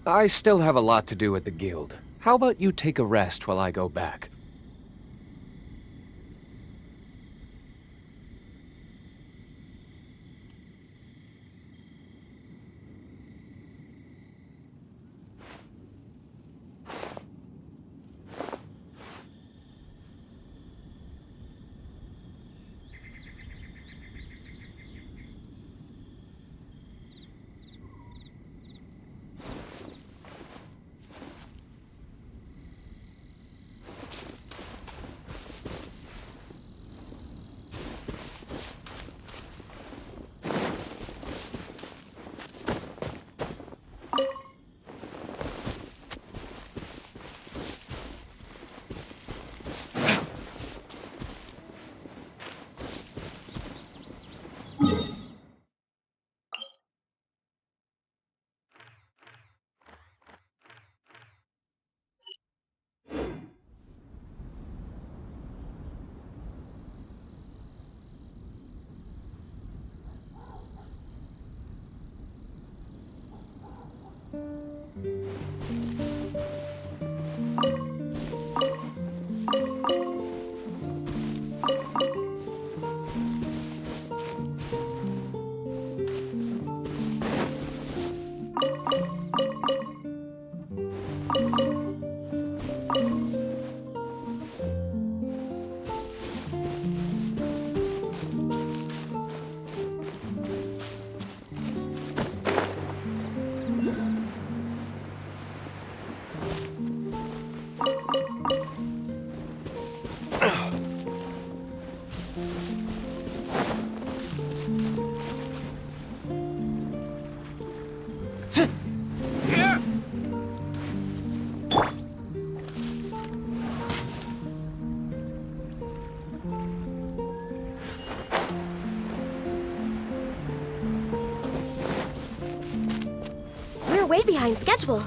I still have a lot to do at the guild. How about you take a rest while I go back? We're way behind schedule.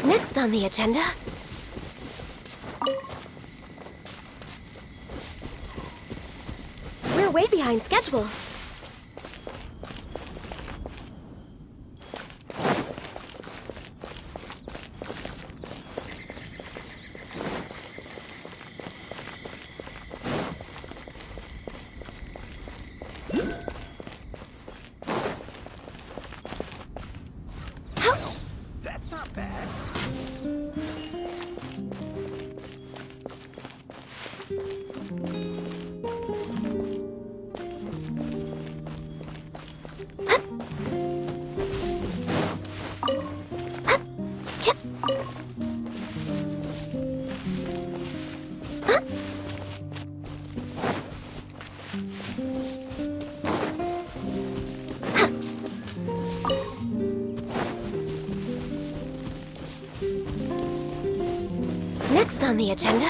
Next on the agenda... We're way behind schedule. That's not bad. Next on the agenda...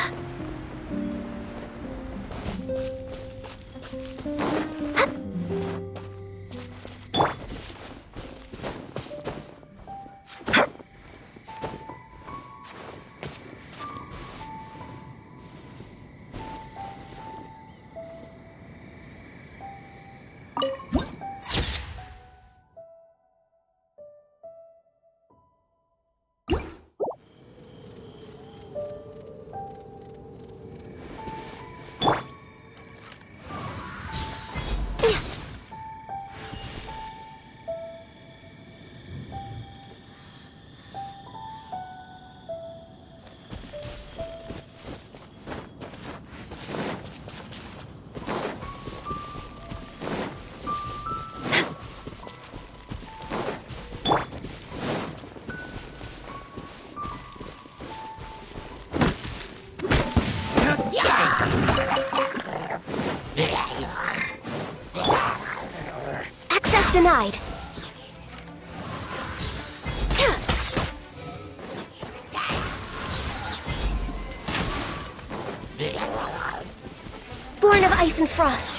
side. Born of ice and frost.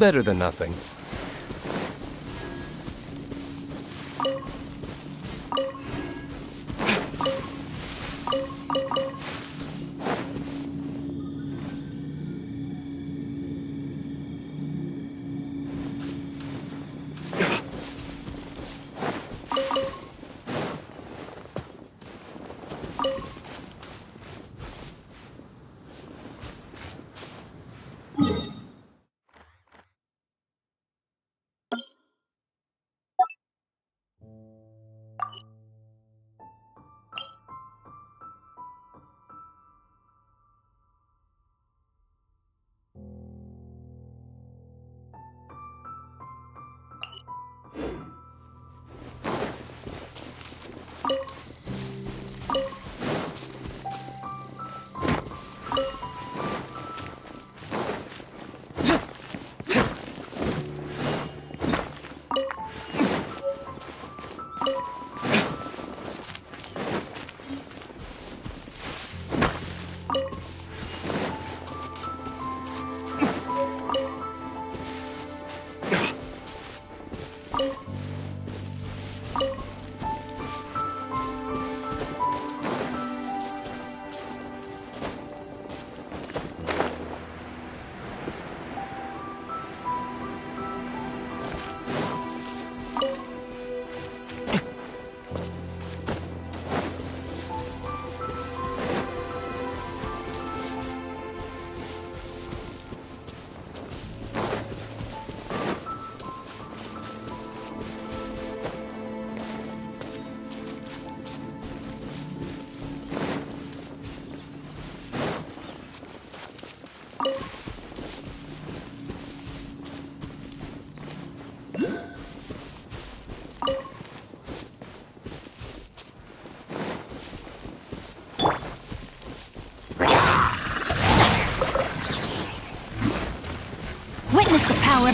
Better than nothing.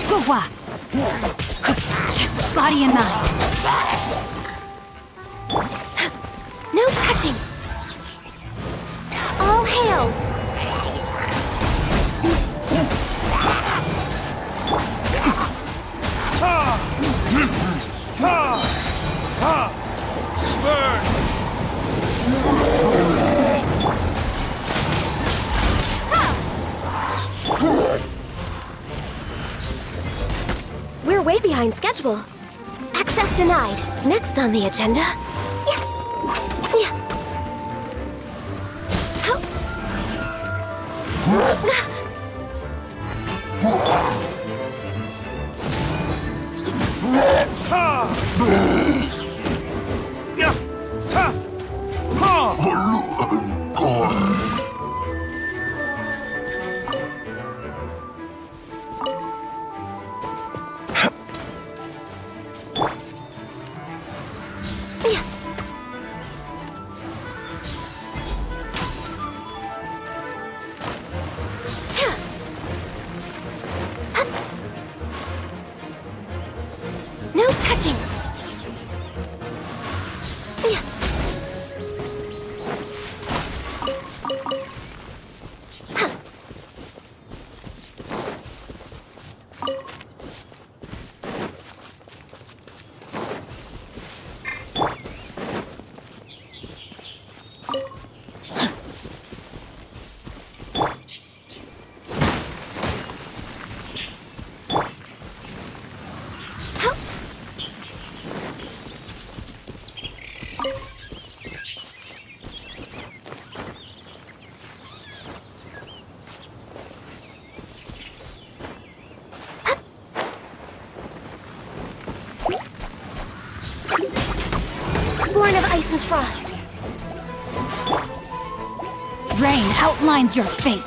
pouvoir. Body and mind. No touching! All hail! We're way behind schedule. Access denied. Next on the agenda. No touching! Born of ice and frost. Rain outlines your fate.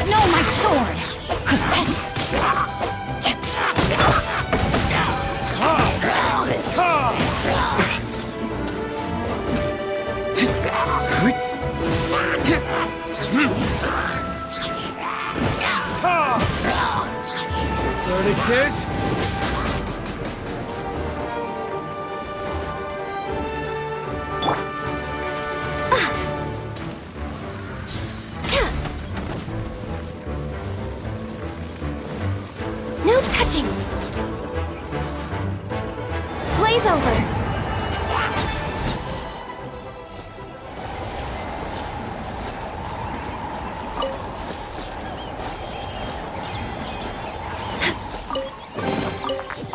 No, my sword! Kiss? No touching! Blaze over!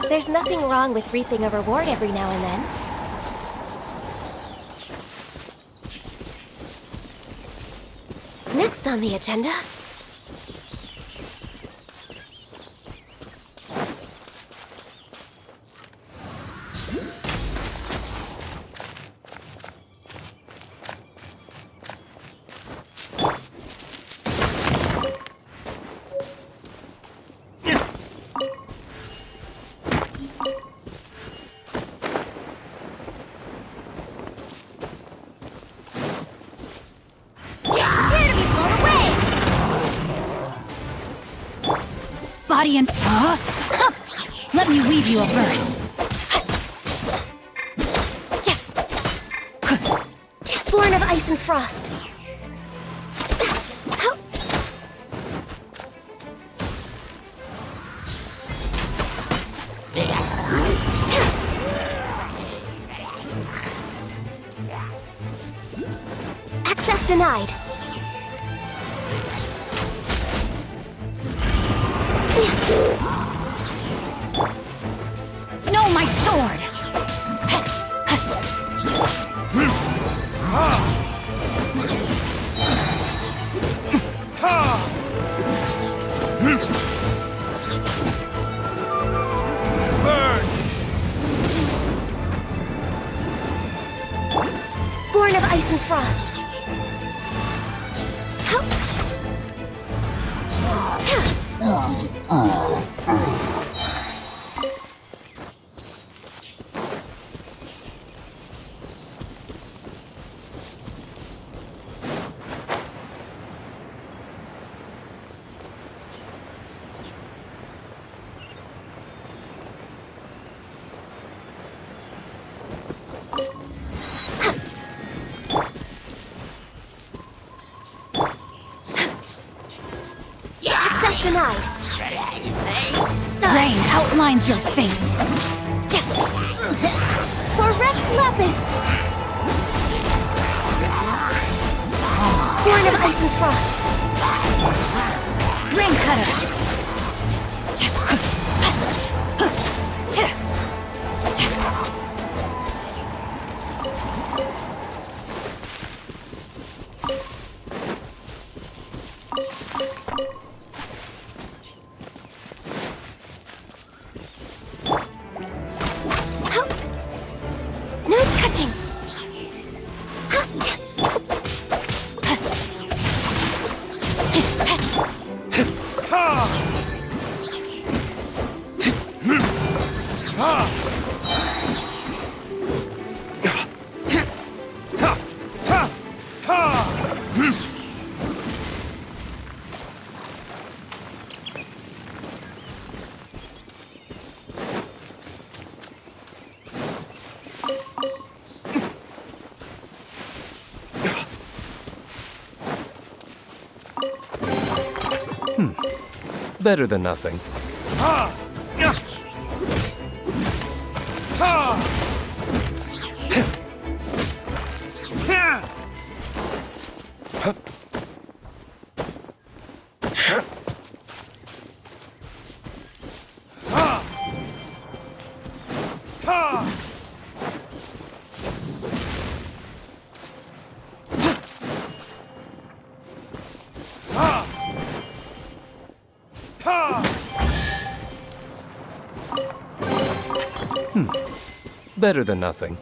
There's nothing wrong with reaping a reward every now and then. Next on the agenda... Body and... Huh? Let me weave you a verse. Born of ice and frost. Access denied. No, my sword! Born of ice and frost. Access denied. Rain outlines your fate. For Rex Lapis! Born of Ice and Frost. Rain cutter. No touching! Better than nothing. Better than nothing.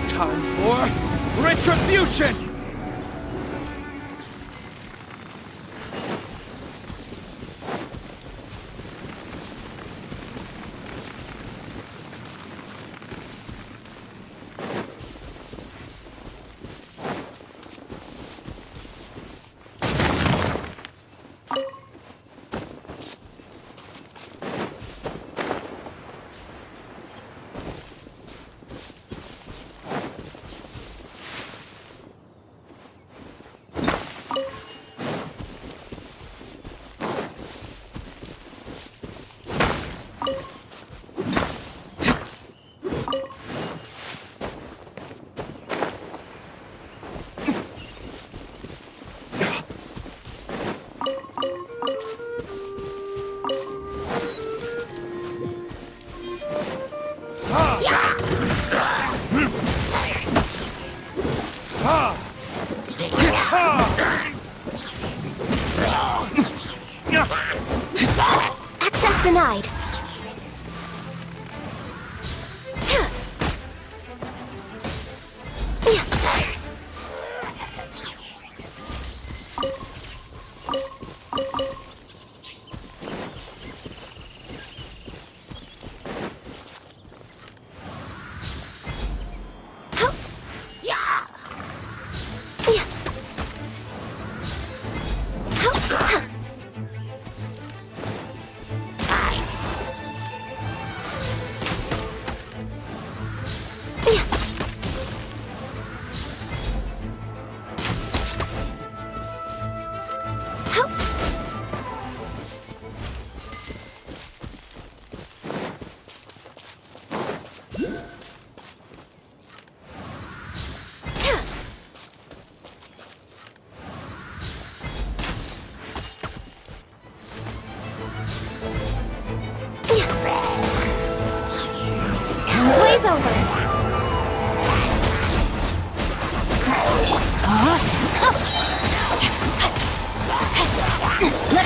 Time for retribution! Access denied.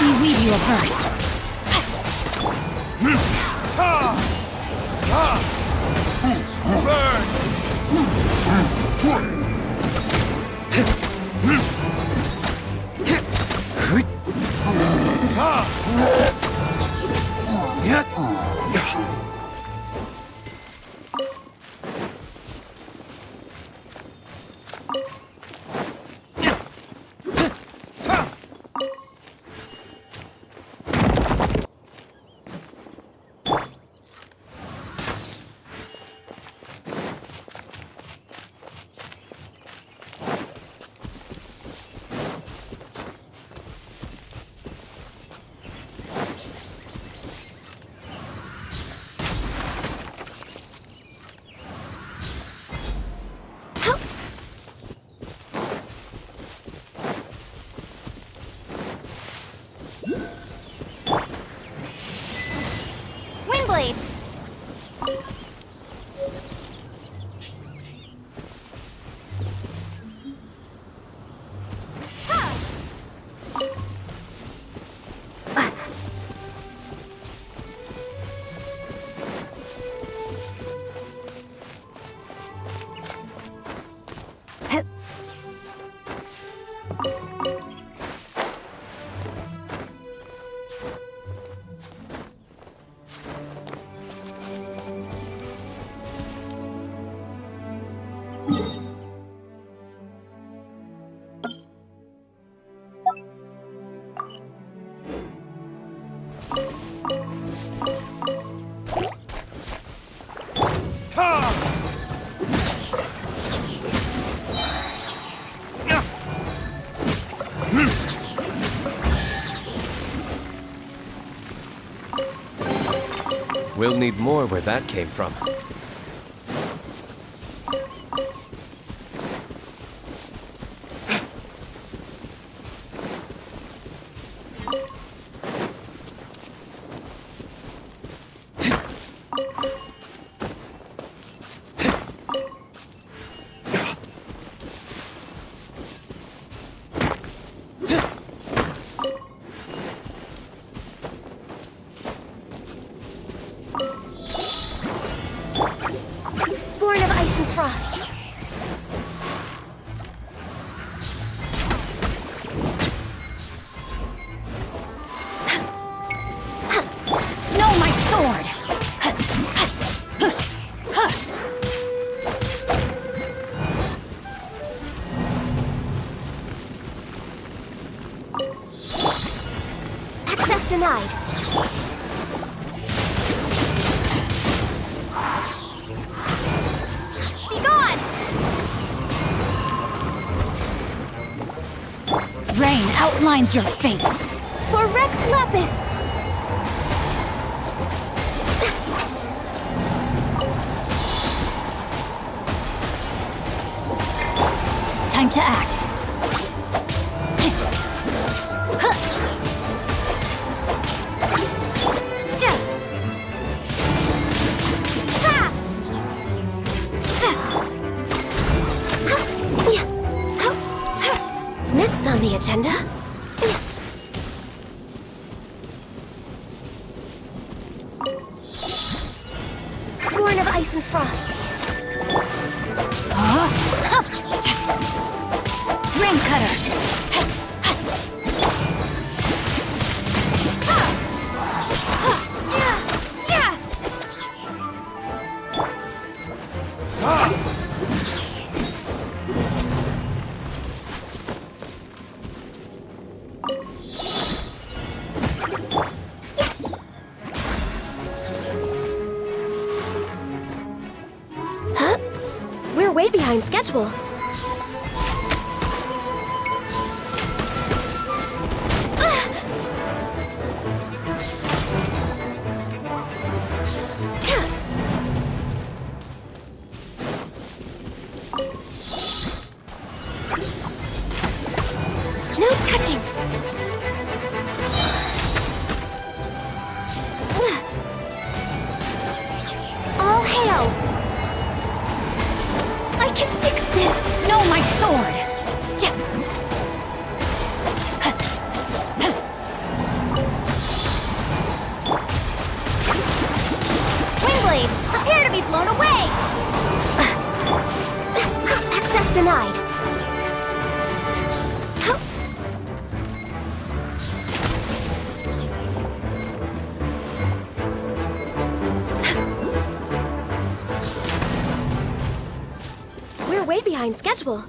me weave you a verse. Windblade! We'll need more where that came from. Born of ice and frost. No, my sword! Access denied. Be gone! Rain outlines your fate. For Rex Lapis! Time to act. Next on the agenda. Born of ice and frost. Rain cutter. Huh? We're way behind schedule. No touching! All hail! I can fix this! behind schedule.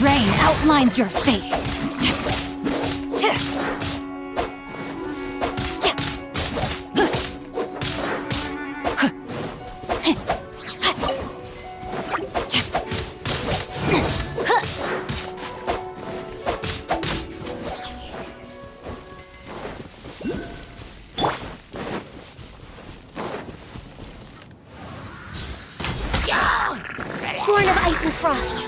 Rain outlines your fate. Born of ice and frost.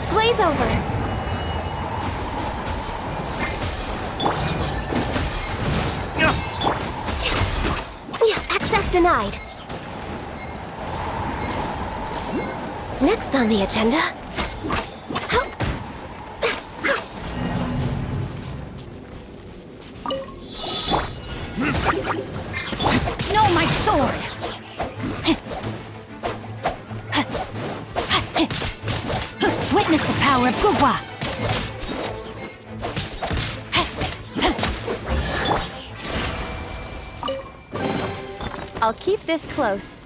Blaze over! Access denied. Next on the agenda... No, my sword! Witness the power of Gugwa! I'll keep this close.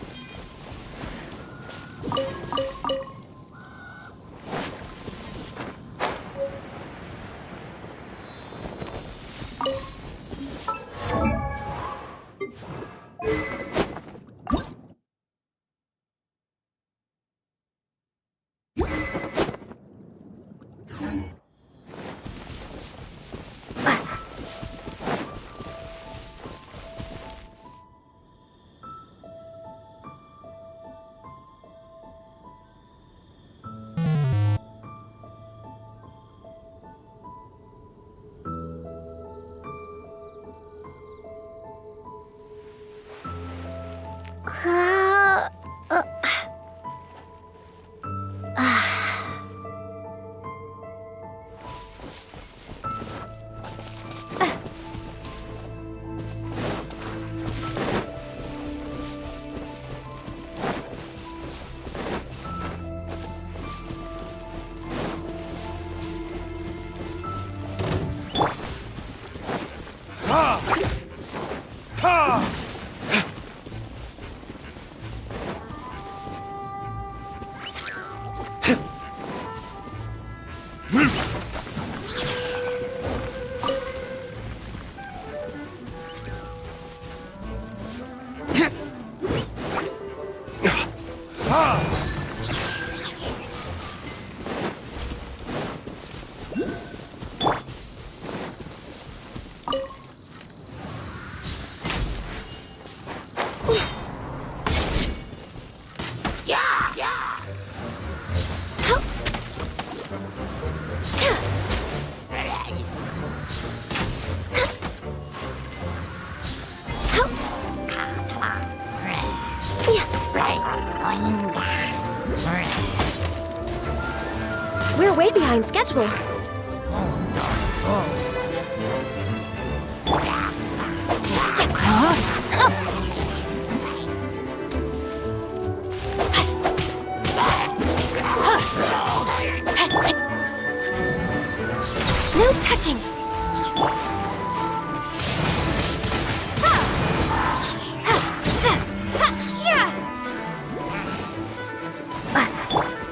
We're way behind schedule. No touching.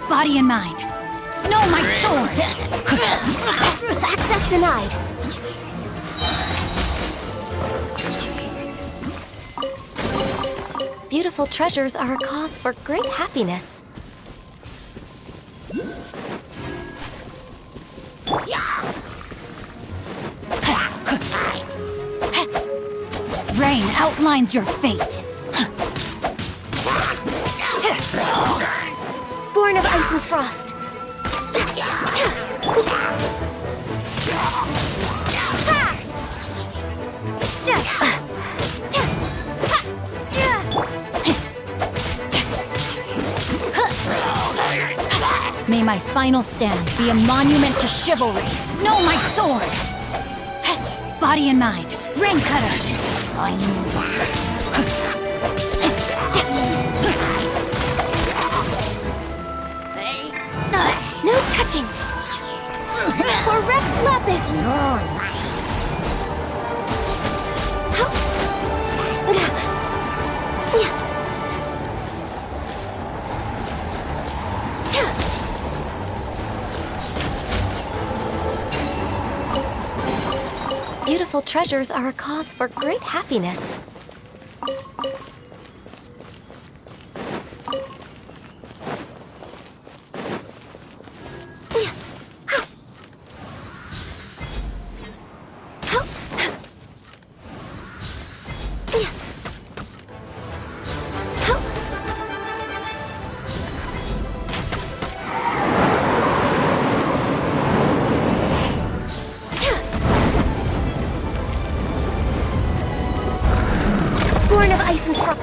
Body and mind. No, my sword! Access denied. Beautiful treasures are a cause for great happiness. Rain outlines your fate. Born of ice and frost. May my final stand be a monument to chivalry. No, my sword! Body and mind. Rain cutter. No touching. For Rex Lapis. Beautiful treasures are a cause for great happiness. Born of ice and frost.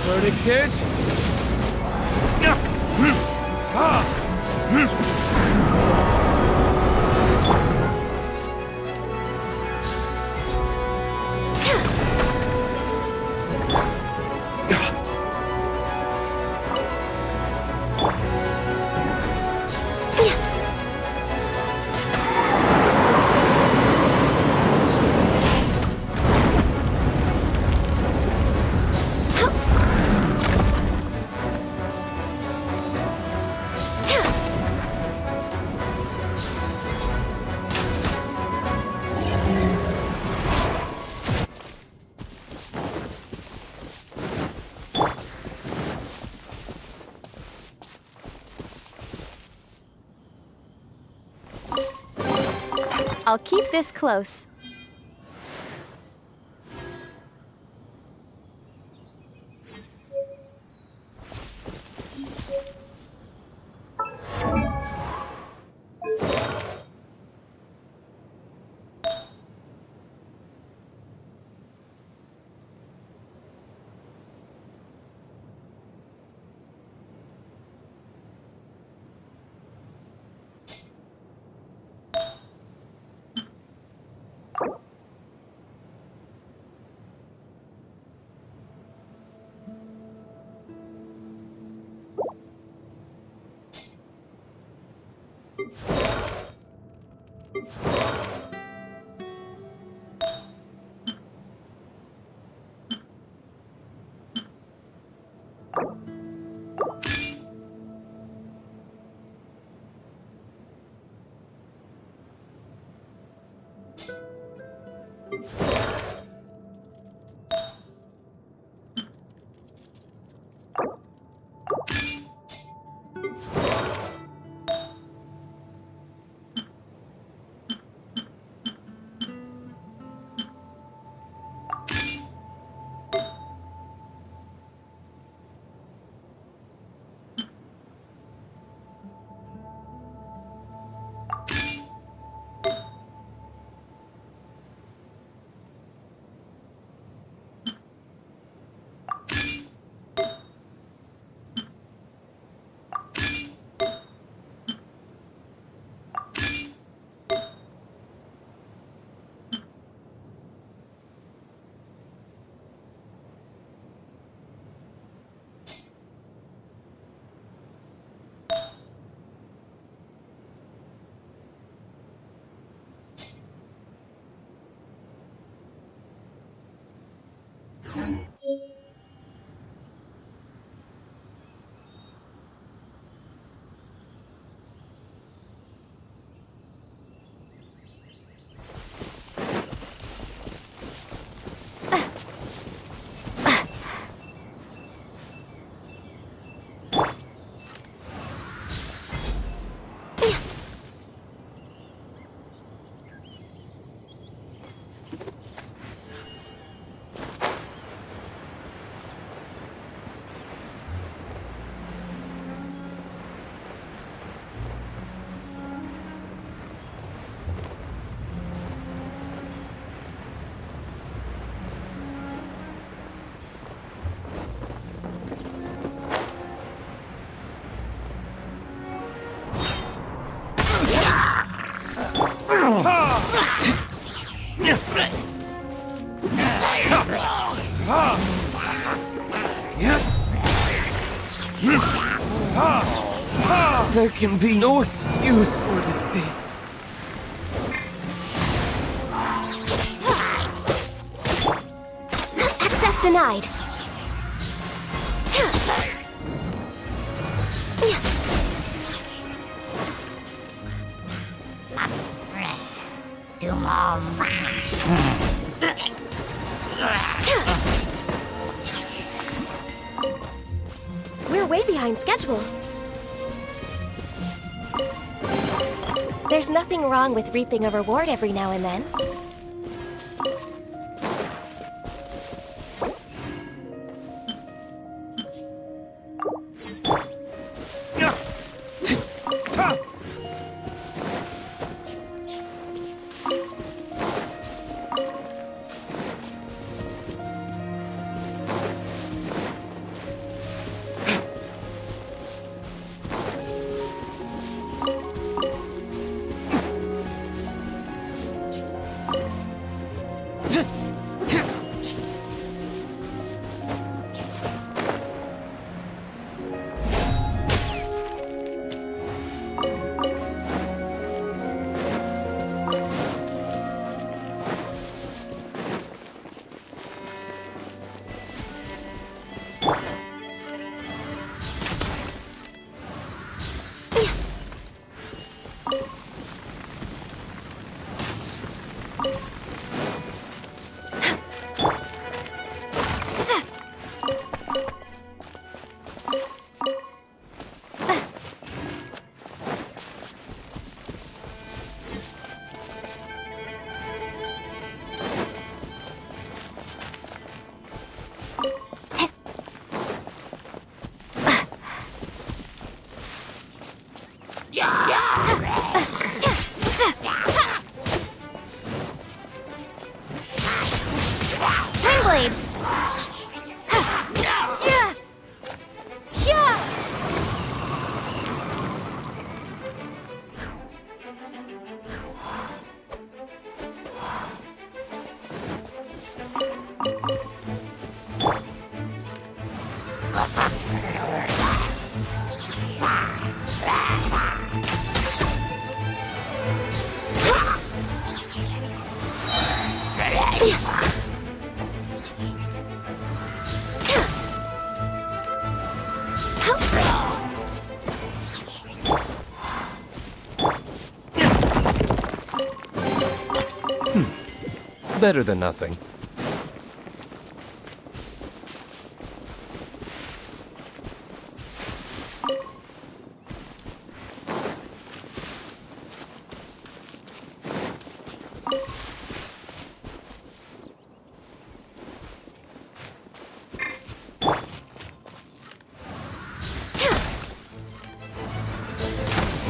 Verdict is... I'll keep this close. There can be no excuse for defeat. Access denied. We're way behind schedule. There's nothing wrong with reaping a reward every now and then. Blade. Better than nothing.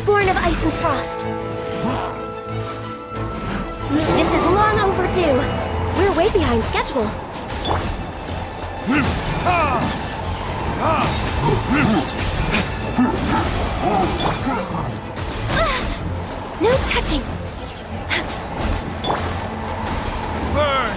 Born of ice and frost. This is long overdue. We're way behind schedule. No touching. Burn!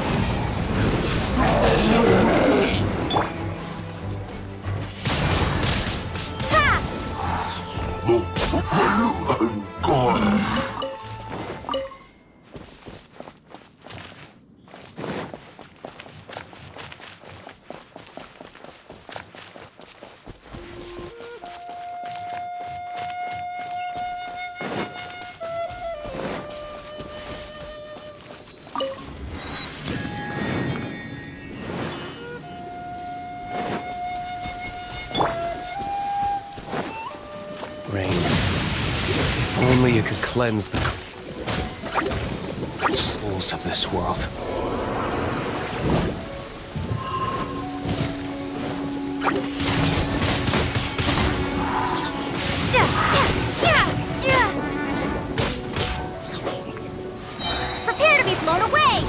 Rain. If only you could cleanse the souls of this world. Prepare to be blown away!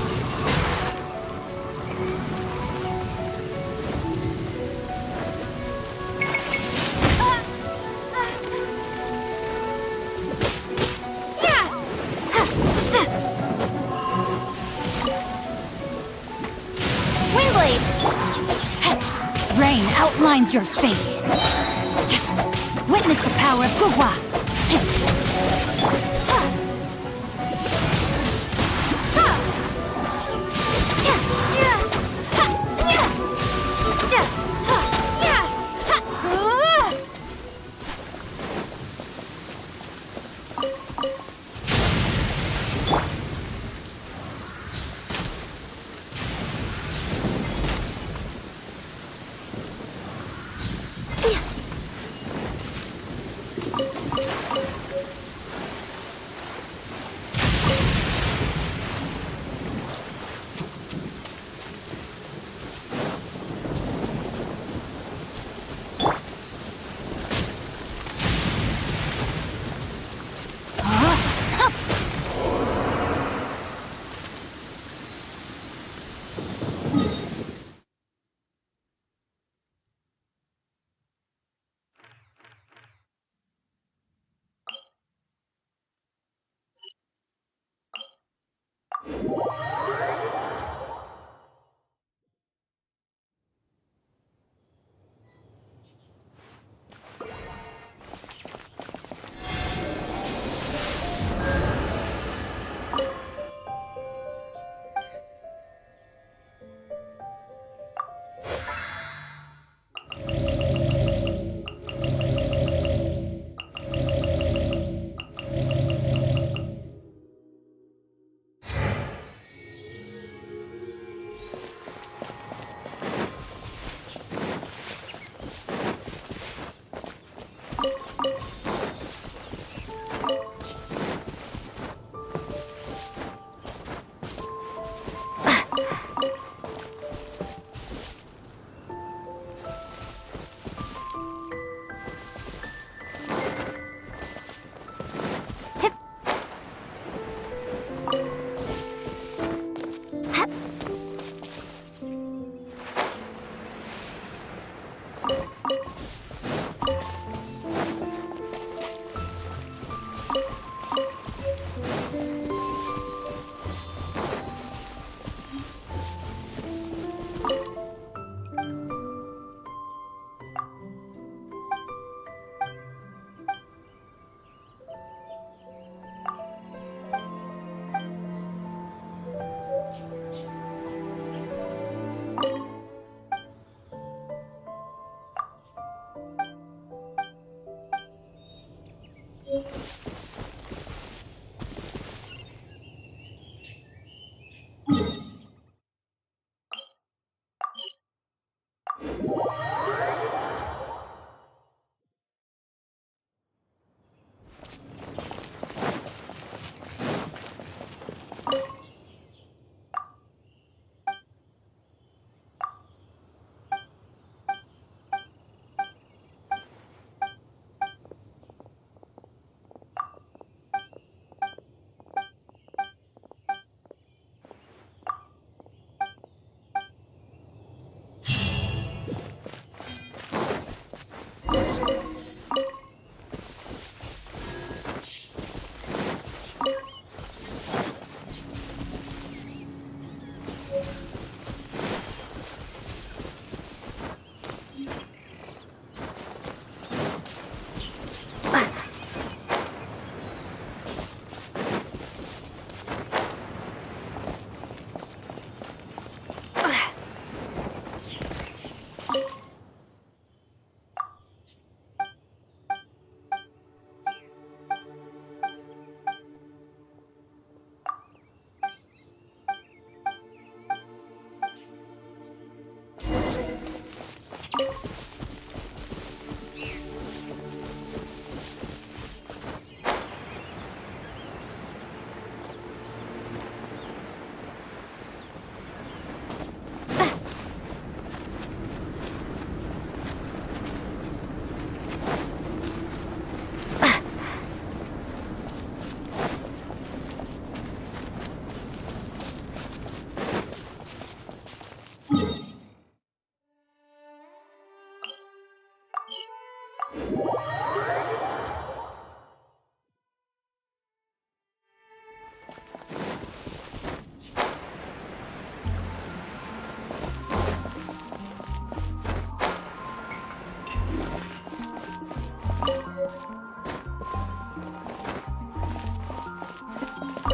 Rain outlines your fate. Witness the power of Gugwa.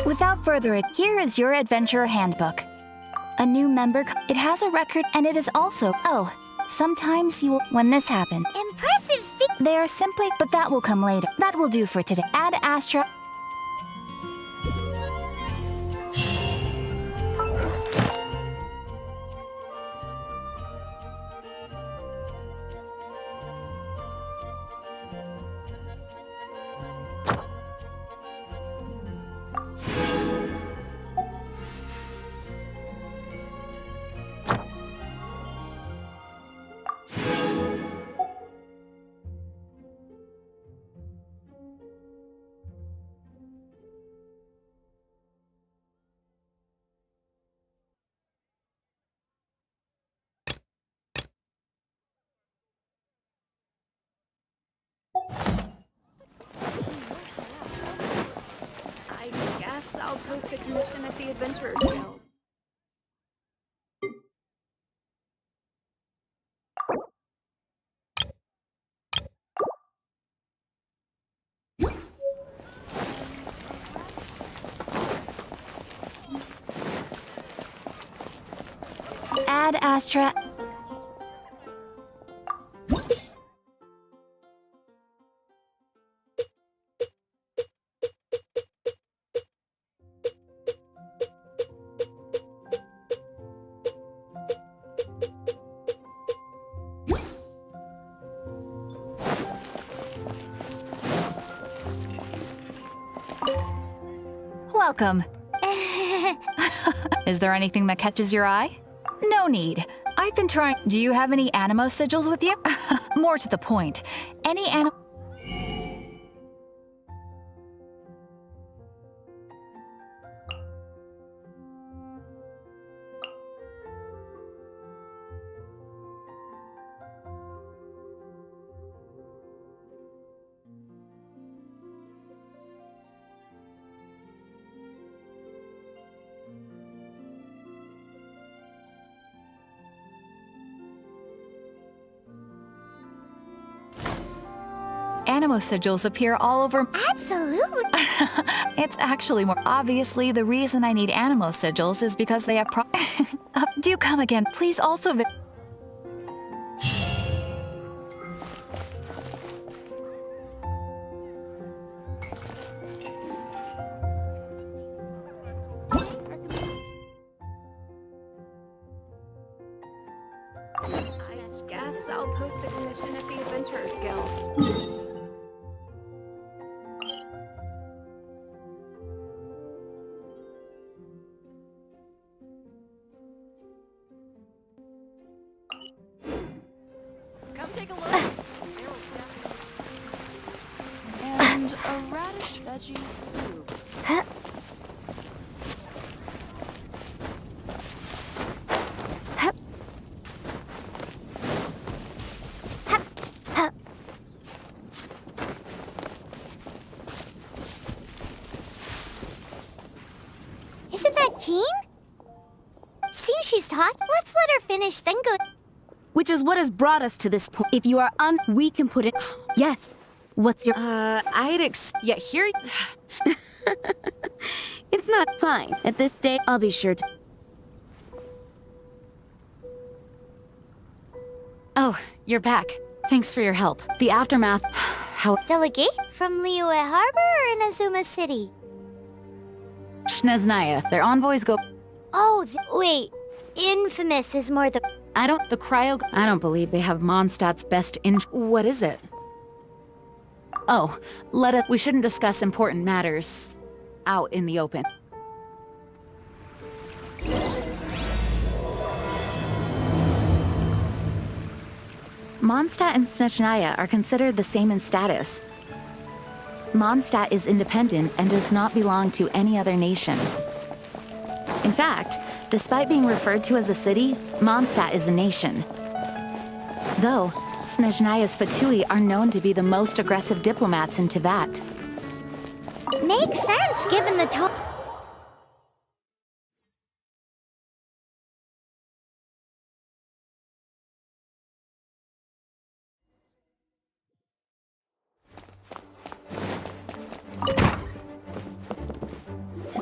Without further ado, here is your adventurer handbook. A new member, it has a record, and it is also, oh, sometimes you will, when this happens. Impressive They are simply, but that will come later. That will do for today. Ad Astra. I guess I'll post a commission at the Adventurers Guild. Ad Astra. Welcome. Is there anything that catches your eye? No need. I've been trying. Do you have any animo sigils with you? More to the point. Any animo sigils appear all over. Absolutely. It's actually more obviously the reason I need animo sigils is because they have do come again. Please also I guess I'll post a commission at the Adventurers Guild. Come take a look. And a radish veggie soup. Isn't that Jean? Seems she's talking. Let's let her finish, then go. Which is what has brought us to this point. If you are we can put it. Yes. What's your? Yeah, here. It's not fine. At this stage, I'll be sure to. Oh, you're back. Thanks for your help. The aftermath. How Delegate? From Liyue Harbor or Inazuma City? Shneznaya. Their envoys go. Oh, wait. Infamous is more the... I don't believe they have Mondstadt's best in. What is it? Oh, we shouldn't discuss important matters out in the open. Mondstadt and Snezhnaya are considered the same in status. Mondstadt is independent and does not belong to any other nation. In fact, despite being referred to as a city, Mondstadt is a nation. Though, Snezhnaya's Fatui are known to be the most aggressive diplomats in Tibet. Makes sense, given the tone.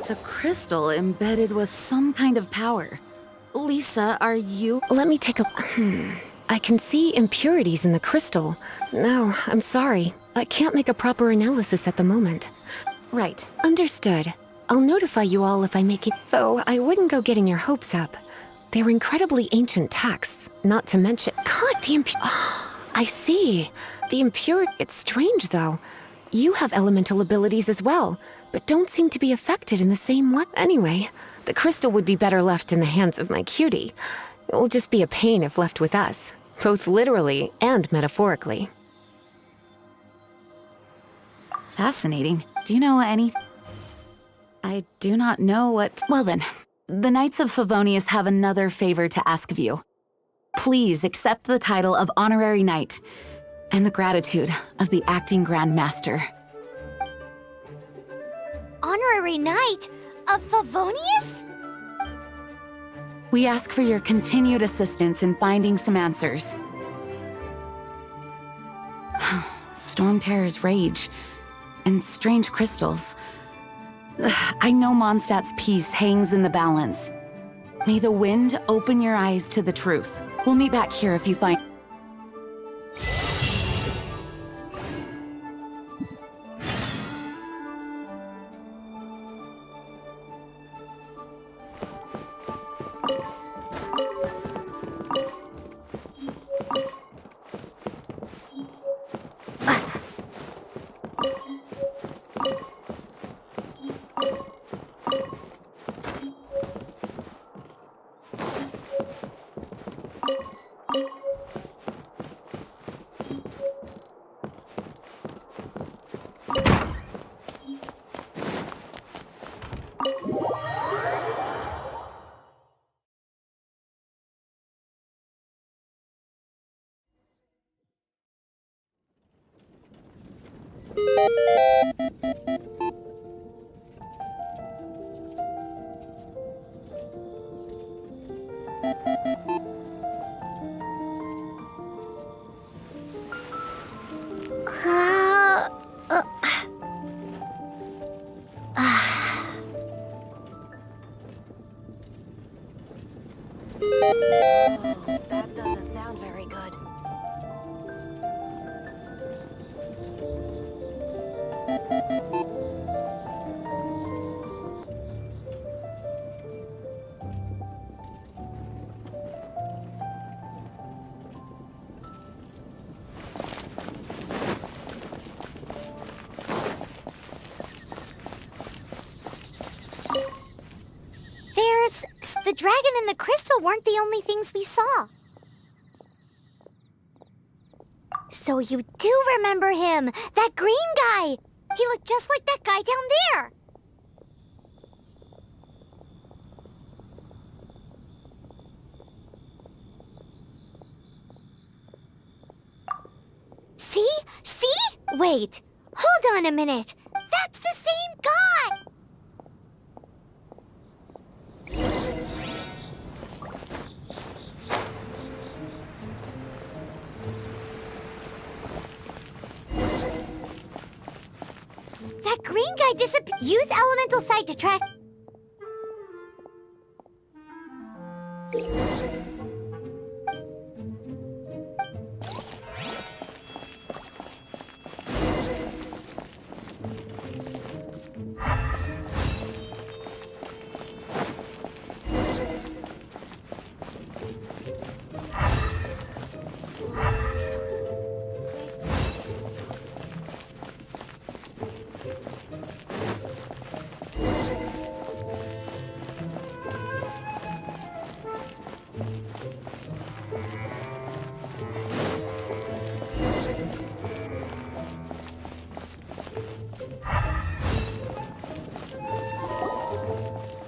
It's a crystal embedded with some kind of power. Lisa, are you... Let me take a... I can see impurities in the crystal. No, I'm sorry. I can't make a proper analysis at the moment. Right. Understood. I'll notify you all if I make it. Though I wouldn't go getting your hopes up. They're incredibly ancient texts, not to mention... God, the I see. The impurity... It's strange, though. You have elemental abilities as well, but don't seem to be affected in the same way. Anyway, the crystal would be better left in the hands of my cutie. It will just be a pain if left with us, both literally and metaphorically. Fascinating. Do you know any... I do not know what... Well then, the Knights of Favonius have another favor to ask of you. Please accept the title of Honorary Knight and the gratitude of the Acting Grand Master. Honorary Knight of Favonius? We ask for your continued assistance in finding some answers. Storm Terror's rage and strange crystals. I know Mondstadt's peace hangs in the balance. May the wind open your eyes to the truth. We'll meet back here if you find... That doesn't sound very good. The dragon and the crystal weren't the only things we saw. So you do remember him, that green guy. He looked just like that guy down there. See? See? Wait, hold on a minute. That's the same guy. That green guy disappeared. Use elemental sight to track.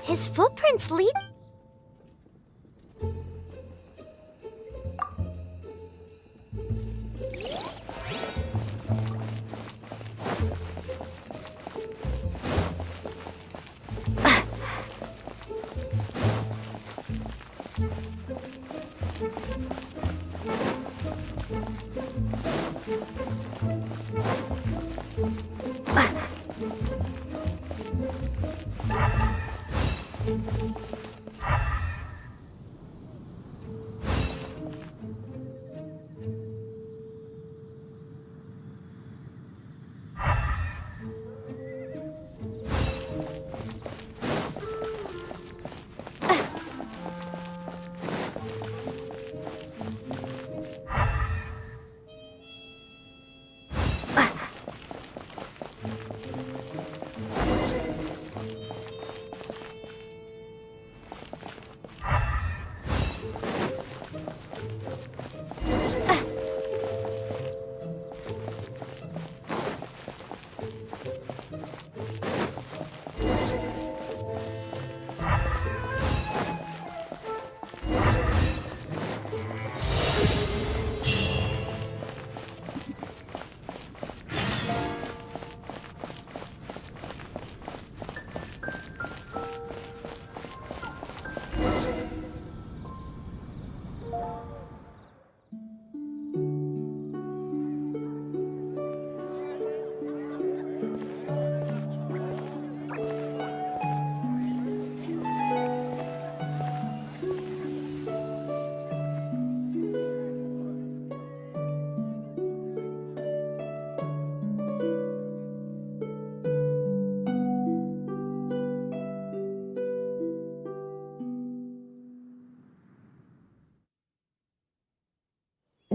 His footprints lead...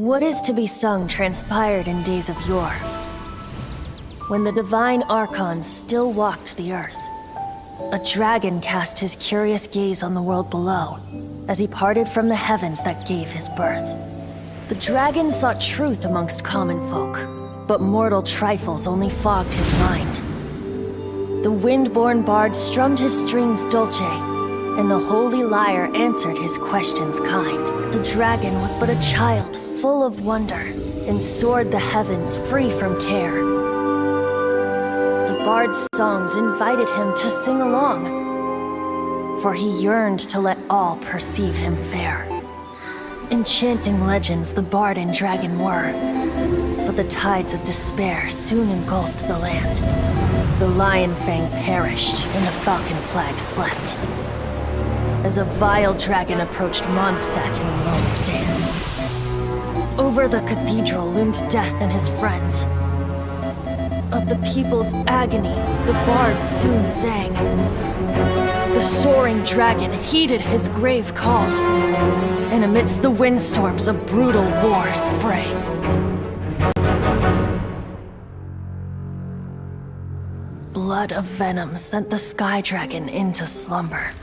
What is to be sung transpired in days of yore, when the divine archons still walked the earth. A dragon cast his curious gaze on the world below, as he parted from the heavens that gave his birth. The dragon sought truth amongst common folk, but mortal trifles only fogged his mind. The wind-born bard strummed his strings dulce, and the holy lyre answered his questions kind. The dragon was but a child full of wonder, and soared the heavens free from care. The bard's songs invited him to sing along, for he yearned to let all perceive him fair. Enchanting legends the bard and dragon were, but the tides of despair soon engulfed the land. The lion fang perished, and the falcon flag slept, as a vile dragon approached Mondstadt in lone stand. Over the cathedral loomed death and his friends. Of the people's agony, the bards soon sang. The soaring dragon heeded his grave calls, and amidst the windstorms a brutal war sprang. Blood of venom sent the sky dragon into slumber,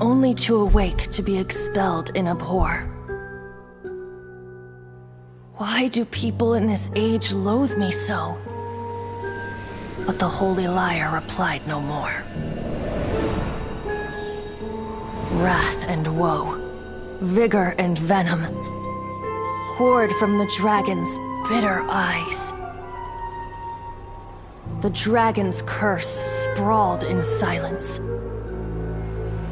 only to awake to be expelled in abhor. Why do people in this age loathe me so? But the holy lyre replied no more. Wrath and woe, vigor and venom, poured from the dragon's bitter eyes. The dragon's curse sprawled in silence,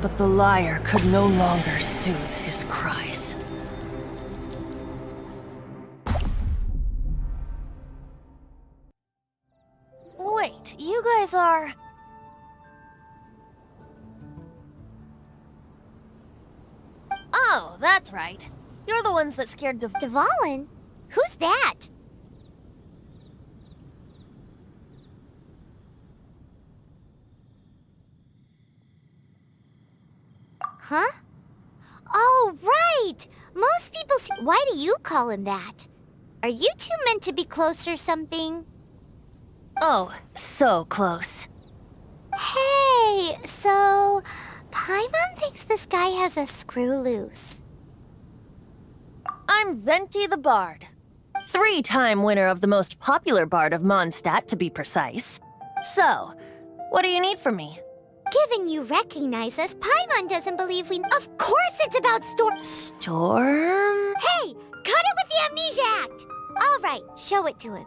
but the lyre could no longer soothe his cries. Wait, you guys are... Oh, that's right. You're the ones that scared Dvalin? Who's that? Huh? Oh, right! Most people Why do you call him that? Are you two meant to be close or something? Oh, so close. Hey, so... Paimon thinks this guy has a screw loose. I'm Venti the Bard. 3-time winner of the most popular bard of Mondstadt, to be precise. So, what do you need from me? Given you recognize us, Paimon doesn't believe we... Of course it's about Storm... Storm? Hey! Cut it with the Amnesia Act! All right, show it to him.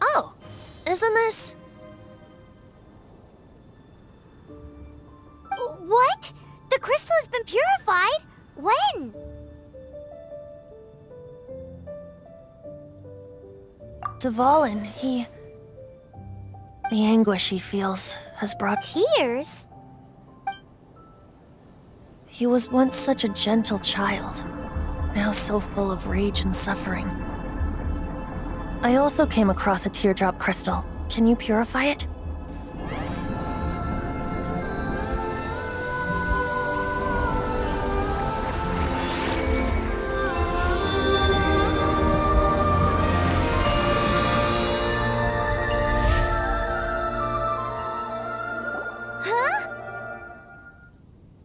Oh, isn't this... What? The crystal has been purified? When? Dvalin, he... The anguish he feels has brought... Tears? He was once such a gentle child, now so full of rage and suffering. I also came across a teardrop crystal. Can you purify it?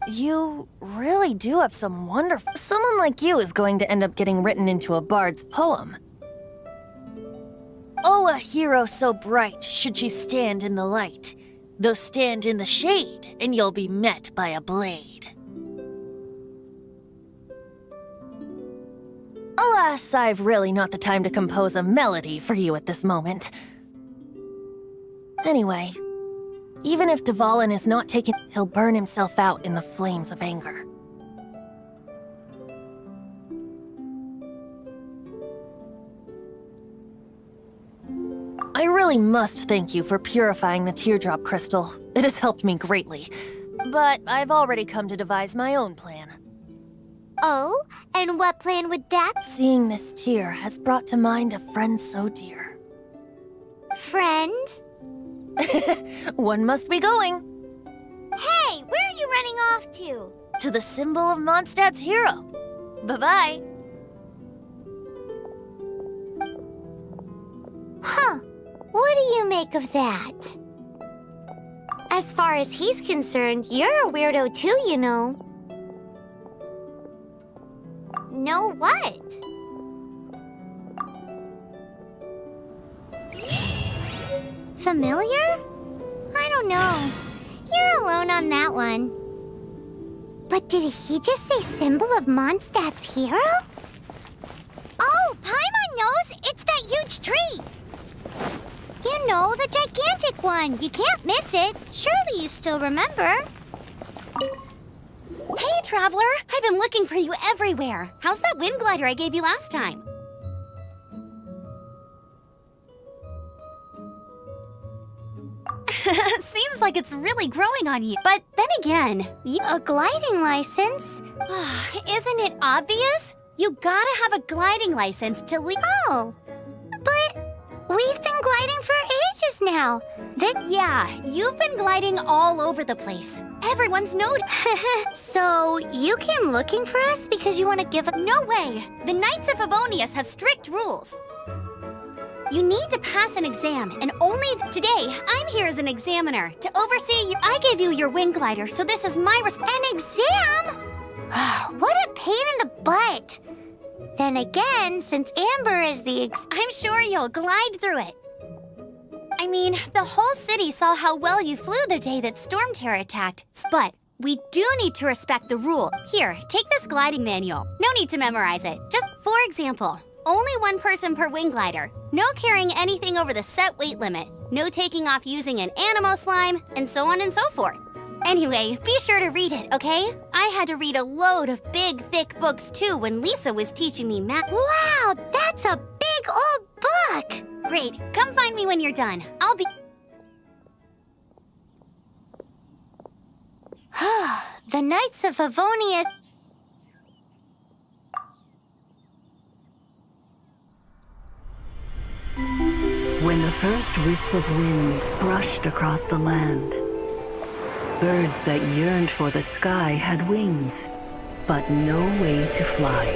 You really do have some wonderful... Someone like you is going to end up getting written into a bard's poem. Oh, a hero so bright should she stand in the light, though stand in the shade, and you'll be met by a blade. Alas, I've really not the time to compose a melody for you at this moment. Anyway... Even if Dvalin is not taken, he'll burn himself out in the flames of anger. I really must thank you for purifying the teardrop crystal. It has helped me greatly. But I've already come to devise my own plan. Oh? And what plan would that be? Seeing this tear has brought to mind a friend so dear. Friend? One must be going. Hey, where are you running off to? To the symbol of Mondstadt's hero. Bye-bye. Huh. What do you make of that? As far as he's concerned, you're a weirdo too, you know. Know what? Familiar? I don't know. You're alone on that one. But did he just say symbol of Mondstadt's hero? Oh, Paimon knows! It's that huge tree! You know, the gigantic one. You can't miss it. Surely you still remember. Hey, Traveler! I've been looking for you everywhere. How's that wind glider I gave you last time? Seems like it's really growing on you. But then again, A gliding license? isn't it obvious? You gotta have a gliding license to leave. Oh, but we've been gliding for ages now. Yeah, you've been gliding all over the place. Everyone's noticed. So you came looking for us because you want to give up? No way! The Knights of Favonius have strict rules. You need to pass an exam, and only today, I'm here as an examiner to oversee you. I gave you your wind glider, so this is my An exam? What a pain in the butt. Then again, since Amber is the I'm sure you'll glide through it. I mean, the whole city saw how well you flew the day that Storm Terror attacked. But we do need to respect the rule. Here, take this gliding manual. No need to memorize it. Just, for example, only one person per wing glider. No carrying anything over the set weight limit. No taking off using an animo slime, and so on and so forth. Anyway, be sure to read it, okay? I had to read a load of big, thick books too when Lisa was teaching me math. Wow, that's a big old book. Great, come find me when you're done. I'll be... The Knights of Favonius. When the first wisp of wind brushed across the land, birds that yearned for the sky had wings, but no way to fly.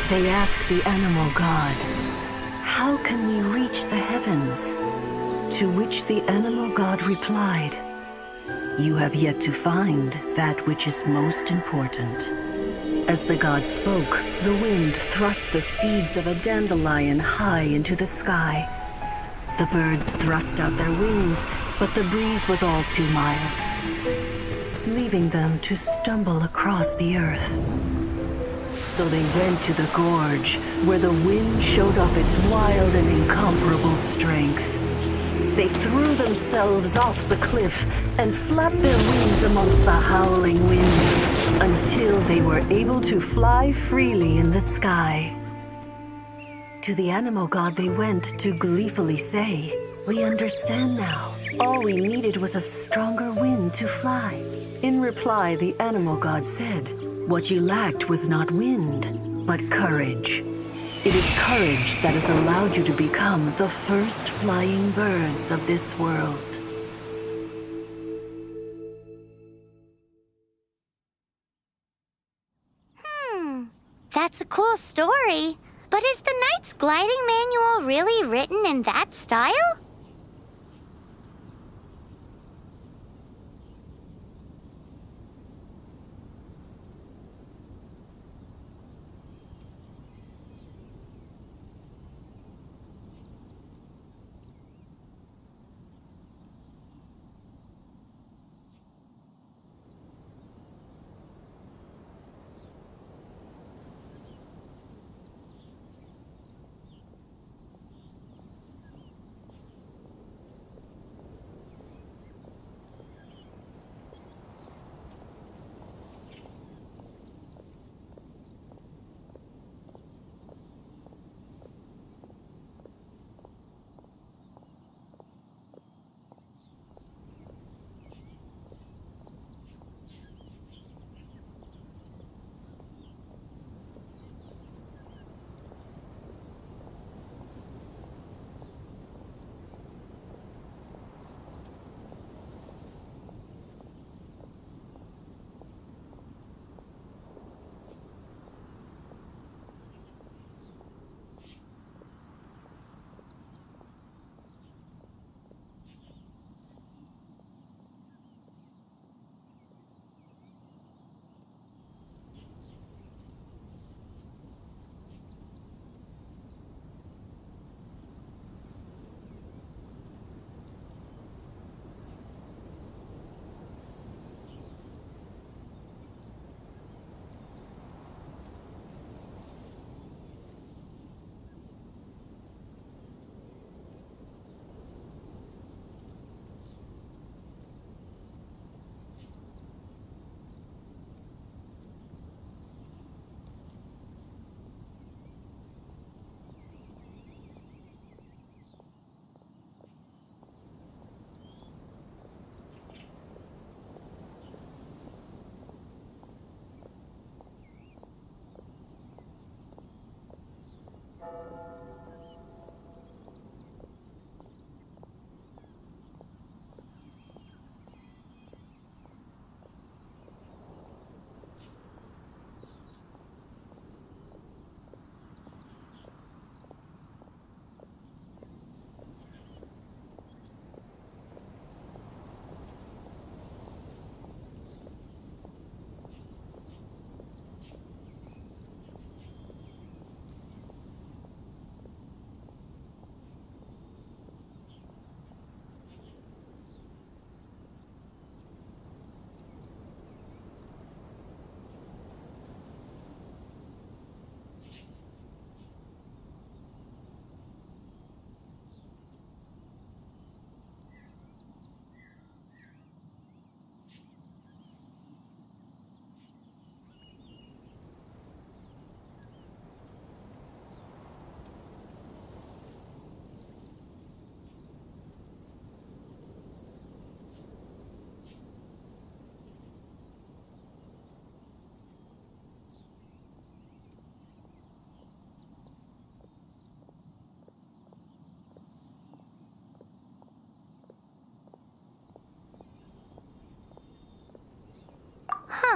They asked the animal god, "How can we reach the heavens?" To which the animal god replied, "You have yet to find that which is most important." As the god spoke, the wind thrust the seeds of a dandelion high into the sky. The birds thrust out their wings, but the breeze was all too mild, leaving them to stumble across the earth. So they went to the gorge, where the wind showed off its wild and incomparable strength. They threw themselves off the cliff and flapped their wings amongst the howling winds until they were able to fly freely in the sky. To the animal god they went to gleefully say, "We understand now. All we needed was a stronger wind to fly." In reply, the animal god said, "What you lacked was not wind, but courage. It is courage that has allowed you to become the first flying birds of this world." That's a cool story. But is the Knight's gliding manual really written in that style?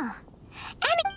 Huh. And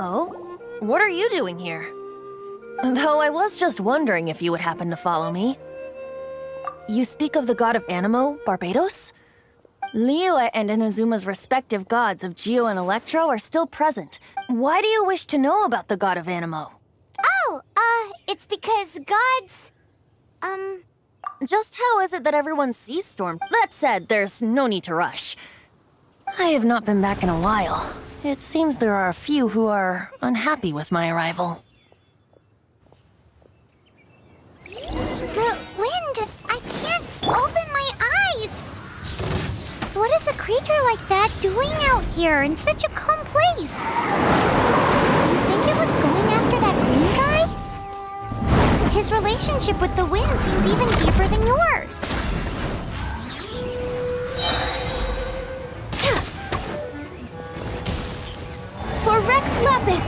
Oh? What are you doing here? Though I was just wondering if you would happen to follow me. You speak of the god of Animo, Barbados? Liyue and Inazuma's respective gods of Geo and Electro are still present. Why do you wish to know about the god of Animo? oh, it's because gods, Just how is it that everyone sees Storm? That said, there's no need to rush. I have not been back in a while. It seems there are a few who are unhappy with my arrival. the wind. I can't open my eyes. What is a creature like that doing out here in such a calm place? You think it was going after that green guy? His relationship with the wind seems even deeper than yours. For Rex Lapis!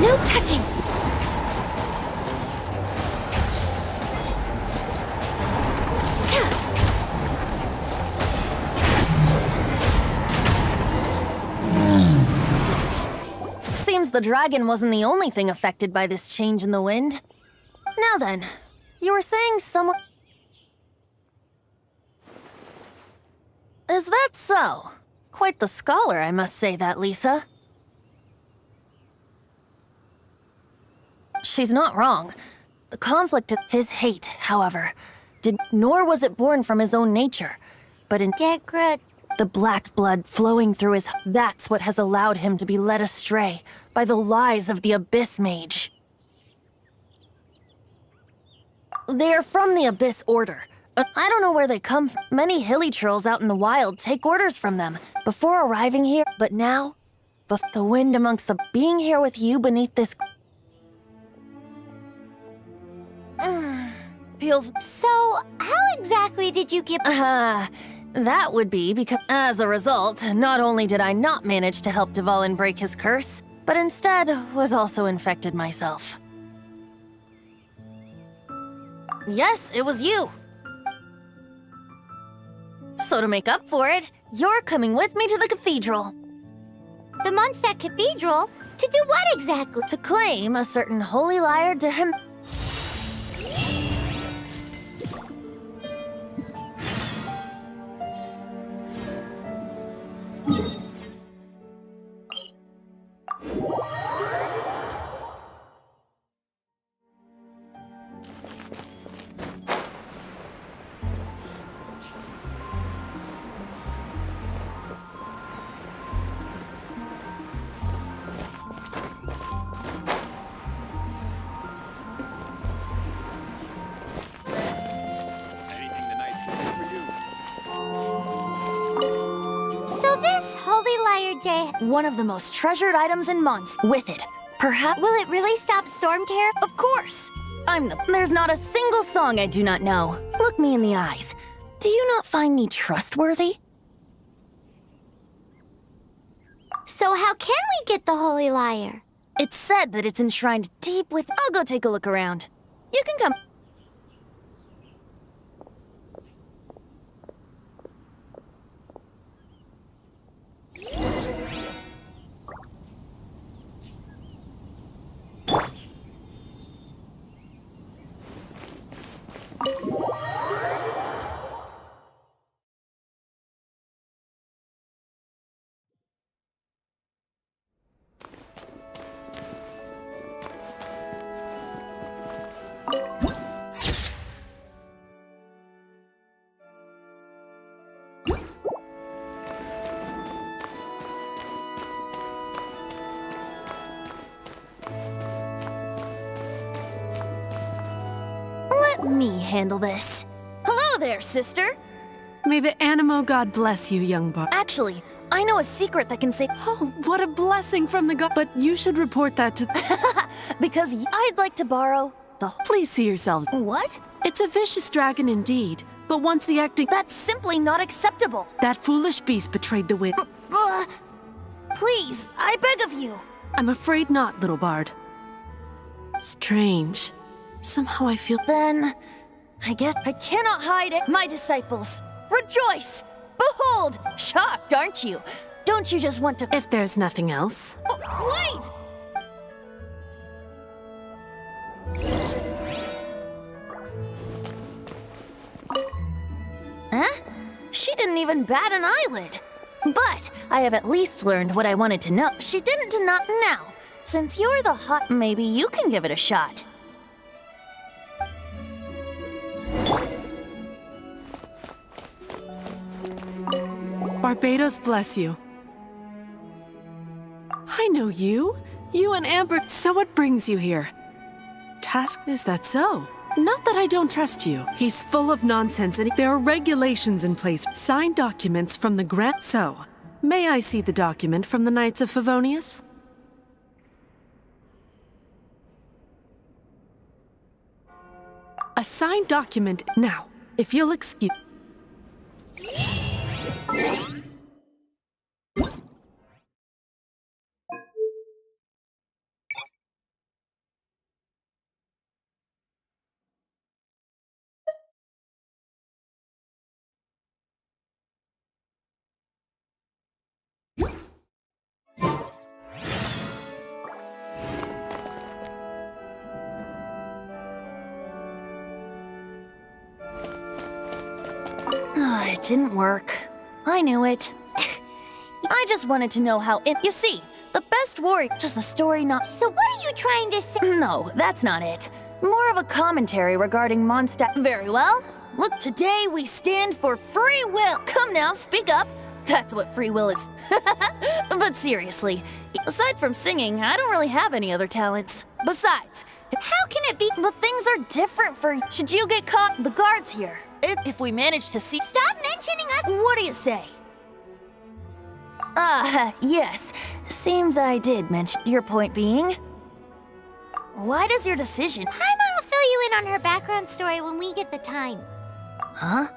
No touching! Seems the dragon wasn't the only thing affected by this change in the wind. Now then, you were saying someone... Is that so? Quite the scholar, I must say that, Lisa. She's not wrong. The conflict of his hate, however, nor was it born from his own nature, but in the black blood flowing through his... That's what has allowed him to be led astray by the lies of the Abyss Mage. They are from the Abyss Order. I don't know where they come from. Many hilly trolls out in the wild take orders from them before arriving here, but now, the wind amongst the... Being here with you beneath this... feels... So, how exactly did you get... That would be because, as a result, not only did I not manage to help Dvalin break his curse, but instead was also infected myself. Yes, it was you. So to make up for it, you're coming with me to the cathedral. The Mondstadt Cathedral? To do what exactly? To claim a certain holy liar to him... Day. One of the most treasured items in Mons. With it, perhaps... Will it really stop Storm Terror? Of course! There's not a single song I do not know. Look me in the eyes. Do you not find me trustworthy? So how can we get the Holy Lyre? It's said that it's enshrined deep with... I'll go take a look around. You can come. Let me handle this. Hello there, sister! May the Animo God bless you, young bard. Actually, I know a secret that can save— Oh, what a blessing from the god. But you should report that to— because I'd like to borrow the— Please see yourselves. What? It's a vicious dragon indeed, but once the acting— That's simply not acceptable. That foolish beast betrayed the wit. Please, I beg of you. I'm afraid not, little bard. Strange. Somehow I feel— Then, I guess I cannot hide it. My disciples, rejoice! Behold! Shocked, aren't you? Don't you just want to— If there's nothing else. Wait! Huh? She didn't even bat an eyelid. But I have at least learned what I wanted to know. She didn't not now. Since you're the hot, maybe you can give it a shot. Barbados bless you. I know you. You and Amber. So what brings you here? Task, is that so? Not that I don't trust you. He's full of nonsense and there are regulations in place. Signed documents from the Grand— So, may I see the document from the Knights of Favonius? A signed document. Now, if you'll excuse— It didn't work. I knew it. I just wanted to know how it— You see, the best warrior— Just the story not— So what are you trying to say? No, that's not it. More of a commentary regarding Mondstadt. Very well. Look, today we stand for free will. Come now, speak up. That's what free will is. But seriously, aside from singing, I don't really have any other talents. Besides, How can it be? but things are different for you. Should you get caught, the guards here. If we manage to see— Stop mentioning us! What do you say? Yes. Seems I did mention— Your point being? Why does your decision— Paimon will fill you in on her background story when we get the time. Huh?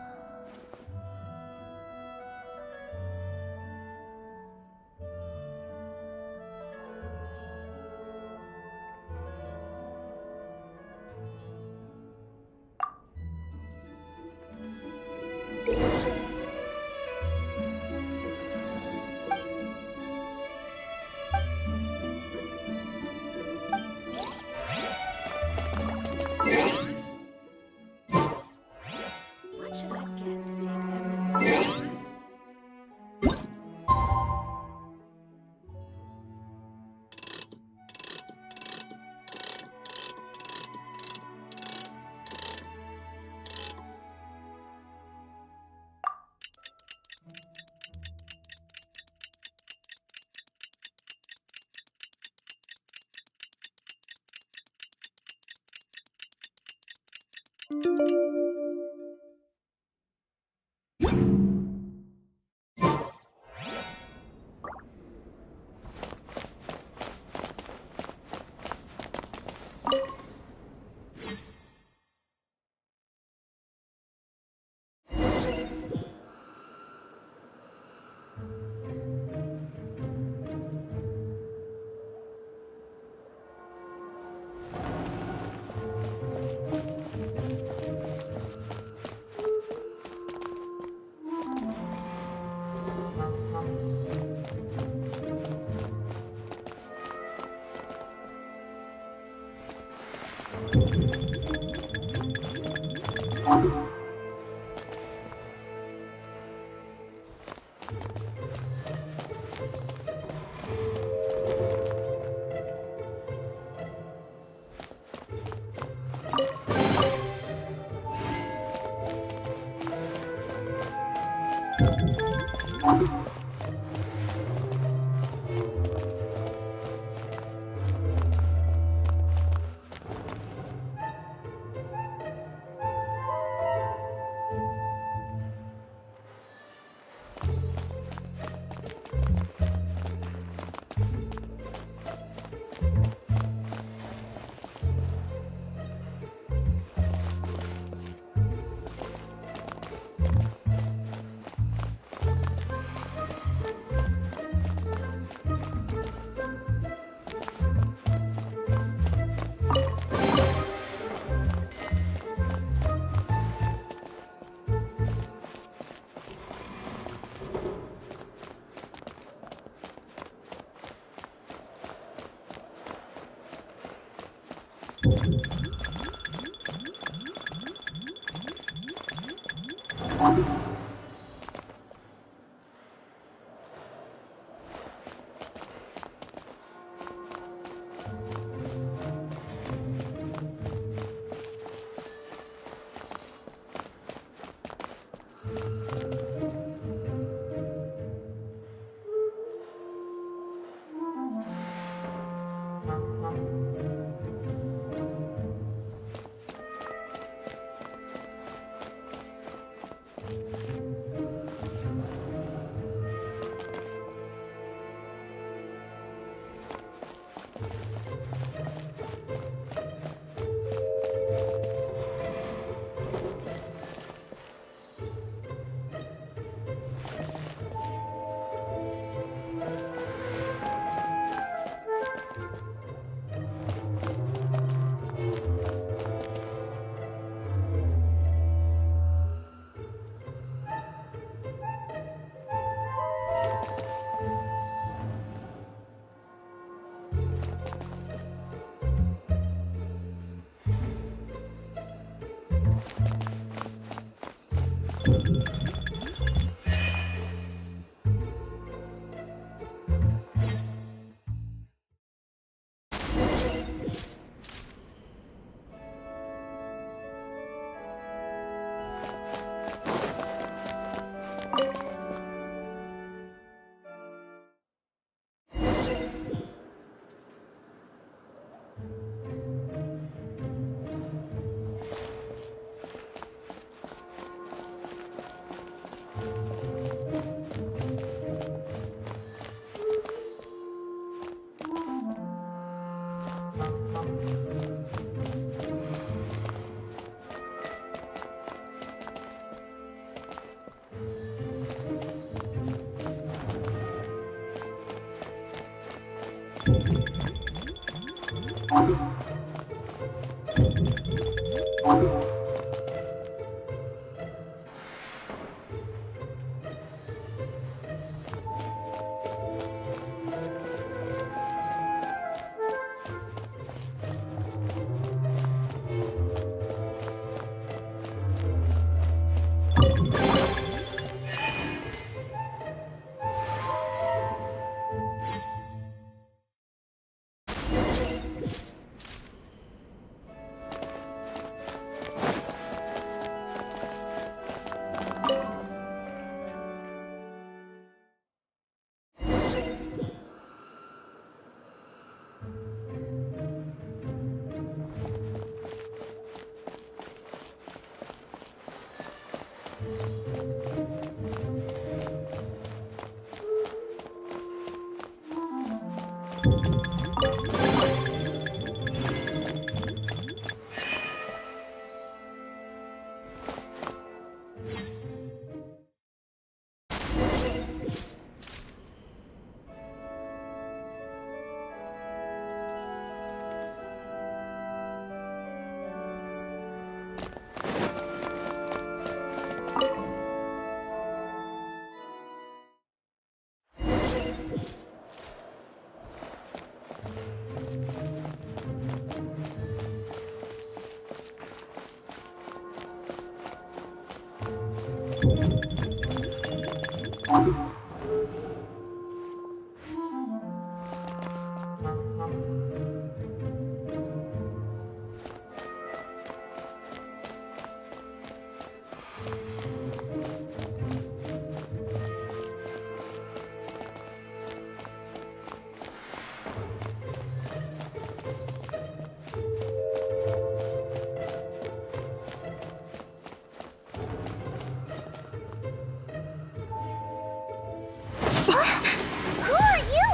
Who are you?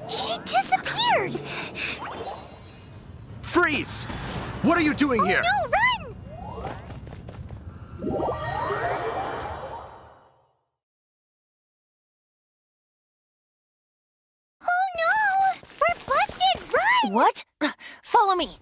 She disappeared! Freeze! What are you doing here? No, run! Oh no! We're busted! Run! What? Follow me.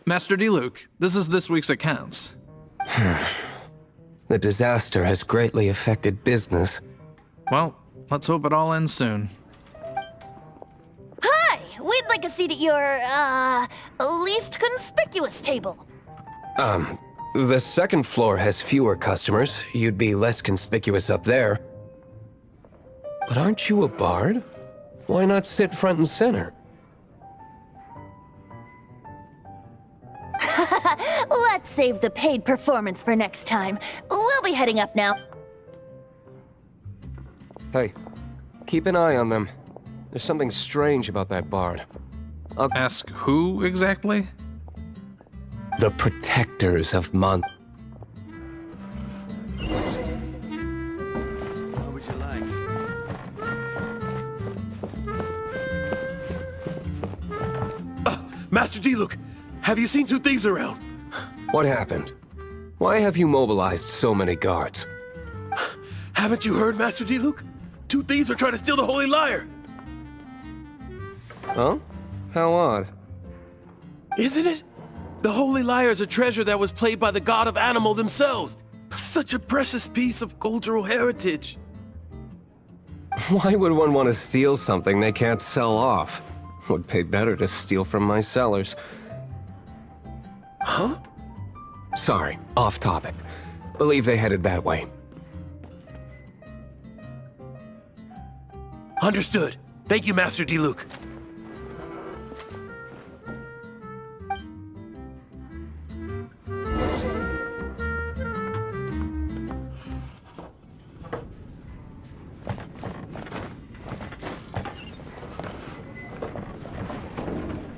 Master Diluc, this is this week's accounts. The disaster has greatly affected business. Well, let's hope it all ends soon. Hi! We'd like a seat at your, least conspicuous table. The second floor has fewer customers. You'd be less conspicuous up there. But aren't you a bard? Why not sit front and center? Let's save the paid performance for next time. We'll be heading up now. Hey, keep an eye on them. There's something strange about that bard. Ask who exactly? The protectors of Mon... What would you like? Master Diluc, have you seen two thieves around? What happened? Why have you mobilized so many guards? Haven't you heard, Master Diluc? Two thieves are trying to steal the Holy Lyre! Huh? How odd. Isn't it? The Holy Lyre is a treasure that was played by the god of animal themselves. Such a precious piece of cultural heritage. Why would one want to steal something they can't sell off? Would pay better to steal from my sellers. Huh? Sorry, off topic. Believe they headed that way. Understood. Thank you, Master Diluc.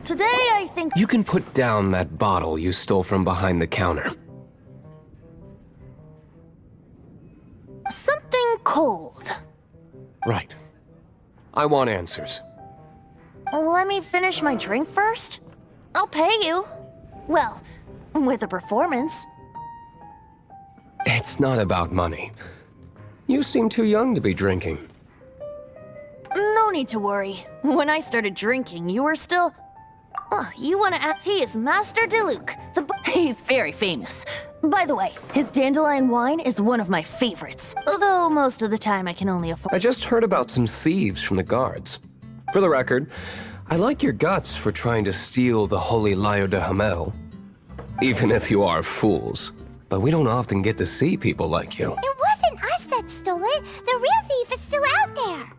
Today, I think... You can put down that bottle you stole from behind the counter. Something cold. Right. I want answers. Let me finish my drink first. I'll pay you. Well, with a performance. It's not about money. You seem too young to be drinking. No need to worry. When I started drinking, you were still... Oh, you want to ask? He is Master Diluc. He's very famous. By the way, his dandelion wine is one of my favorites. Although most of the time I can only afford... I just heard about some thieves from the guards. For the record, I like your guts for trying to steal the Holy Lyre de Hamel. Even if you are fools. But we don't often get to see people like you. It wasn't us that stole it. The real thief is still out there.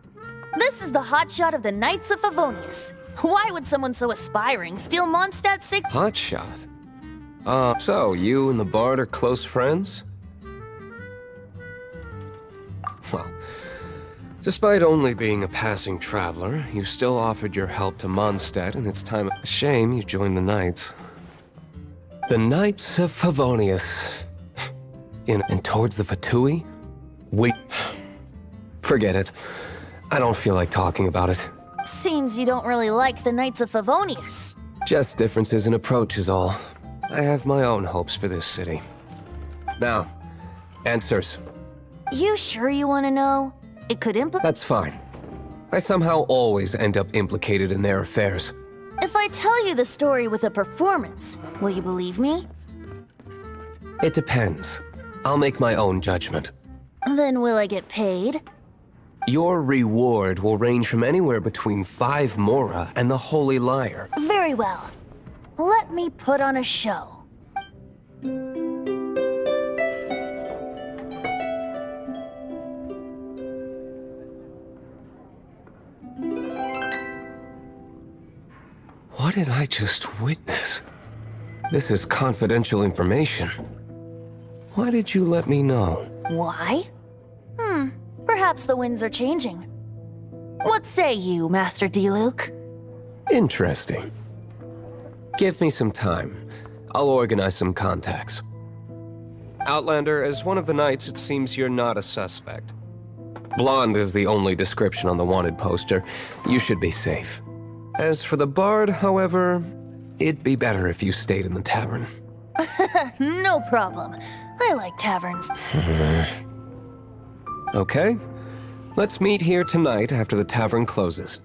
This is the hotshot of the Knights of Favonius. Why would someone so aspiring steal Mondstadt's sig... Hotshot? So you and the bard are close friends? Well, despite only being a passing traveler, you still offered your help to Mondstadt in its time. A shame you joined the Knights. The Knights of Favonius. and towards the Fatui? Forget it. I don't feel like talking about it. Seems you don't really like the Knights of Favonius. Just differences in approach is all. I have my own hopes for this city. Now, answers. You sure you want to know? It could implicate. That's fine. I somehow always end up implicated in their affairs. If I tell you the story with a performance, will you believe me? It depends. I'll make my own judgment. Then will I get paid? Your reward will range from anywhere between 5 Mora and the Holy Liar. Very well. Let me put on a show. What did I just witness? This is confidential information. Why did you let me know? Why? Perhaps the winds are changing. What say you, Master D-Luke? Interesting. Give me some time. I'll organize some contacts. Outlander, as one of the knights, it seems you're not a suspect. Blonde is the only description on the wanted poster. You should be safe. As for the bard, however, it'd be better if you stayed in the tavern. No problem. I like taverns. Okay. Let's meet here tonight after the tavern closes.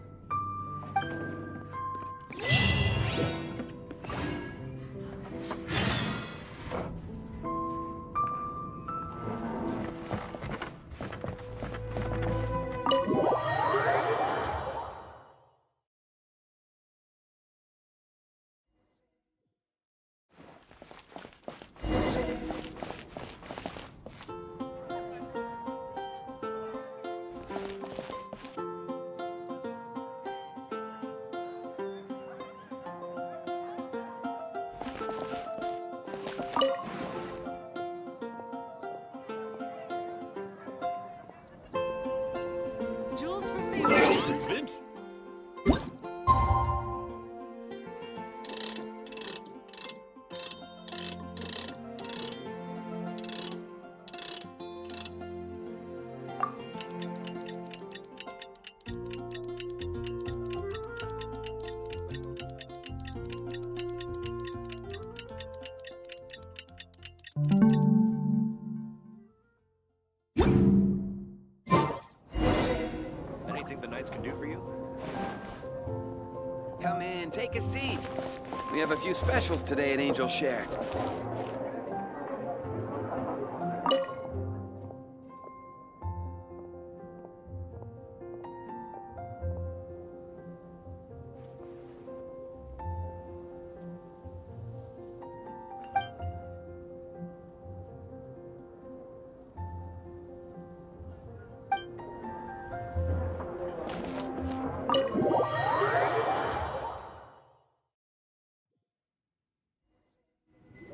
Jules from the Vince? Anything the Knights can do for you? Come in, take a seat. We have a few specials today at Angel Share.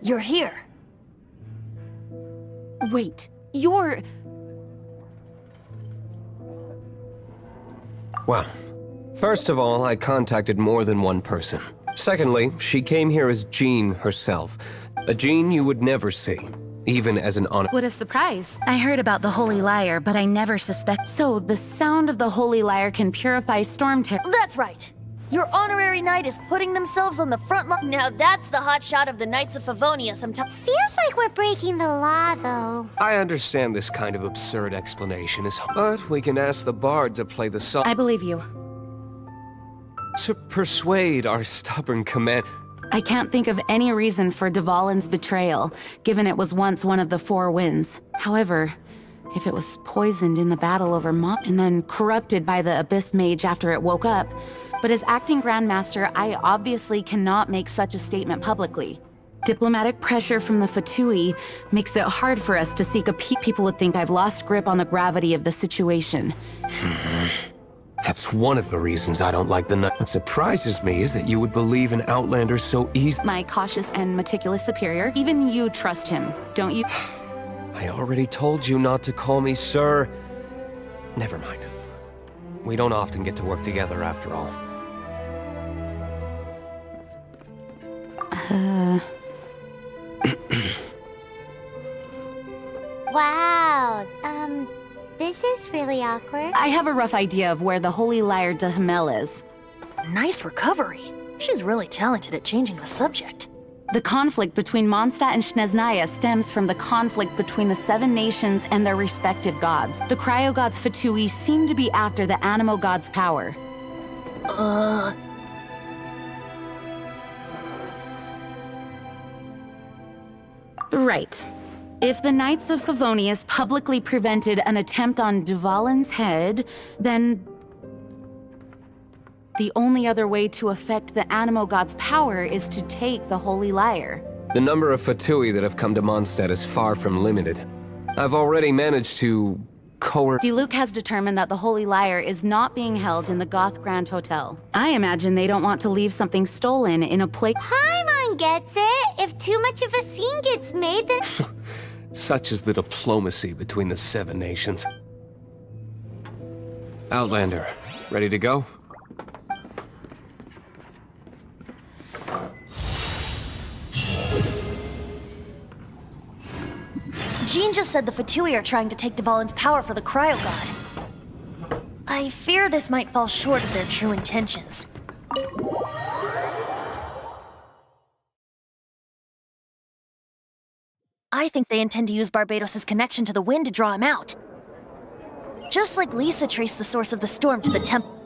You're here. Wait, you're... Well, first of all, I contacted more than one person. Secondly, she came here as Jean herself. A Jean you would never see, even as an honor. What a surprise. I heard about the Holy Liar, but I never suspect. So, the sound of the Holy Liar can purify storm terror. That's right. Your honorary knight is putting themselves on the front line. Now that's the hot shot of the Knights of Favonia sometimes. Feels like we're breaking the law, though. I understand this kind of absurd explanation is, but we can ask the bard to play the song. I believe you. To persuade our stubborn command. I can't think of any reason for Dvalin's betrayal, given it was once one of the 4 winds. However, if it was poisoned in the battle over and then corrupted by the Abyss Mage after it woke up, but as acting Grandmaster, I obviously cannot make such a statement publicly. Diplomatic pressure from the Fatui makes it hard for us to seek a people would think I've lost grip on the gravity of the situation. That's one of the reasons I don't like the Knight. What surprises me is that you would believe an Outlander so easy. My cautious and meticulous superior, even you trust him, don't you? I already told you not to call me sir. Never mind. We don't often get to work together after all. awkward. I have a rough idea of where the Holy Liar de Hamel is. Nice recovery. She's really talented at changing the subject. The conflict between Mondstadt and Snezhnaya stems from the conflict between the 7 nations and their respective gods. The cryo-gods Fatui seem to be after the Animo god's power. Right. If the Knights of Favonius publicly prevented an attempt on Duvalin's head, then the only other way to affect the Animo god's power is to take the Holy Liar. The number of Fatui that have come to Mondstadt is far from limited. I've already managed to Diluc has determined that the Holy Liar is not being held in the Goth Grand Hotel. I imagine they don't want to leave something stolen in a place. Paimon gets it. If too much of a scene gets made, then... Such is the diplomacy between the 7 nations. Outlander, ready to go? Jean just said the Fatui are trying to take Duvalin's power for the Cryo God. I fear this might fall short of their true intentions. I think they intend to use Barbados' connection to the wind to draw him out. Just like Lisa traced the source of the storm to the temple.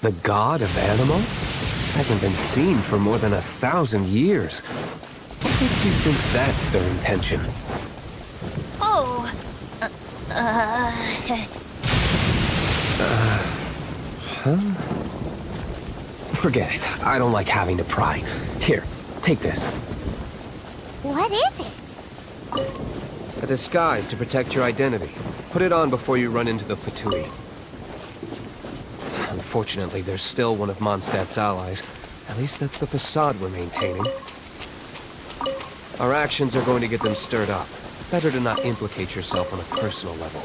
The god of Animo? Hasn't been seen for more than 1,000 years. What makes you think that's their intention? Oh, Huh? Forget it. I don't like having to pry. Here, take this. What is it? A disguise to protect your identity. Put it on before you run into the Fatui. Unfortunately, there's still one of Mondstadt's allies. At least that's the facade we're maintaining. Our actions are going to get them stirred up. Better to not implicate yourself on a personal level.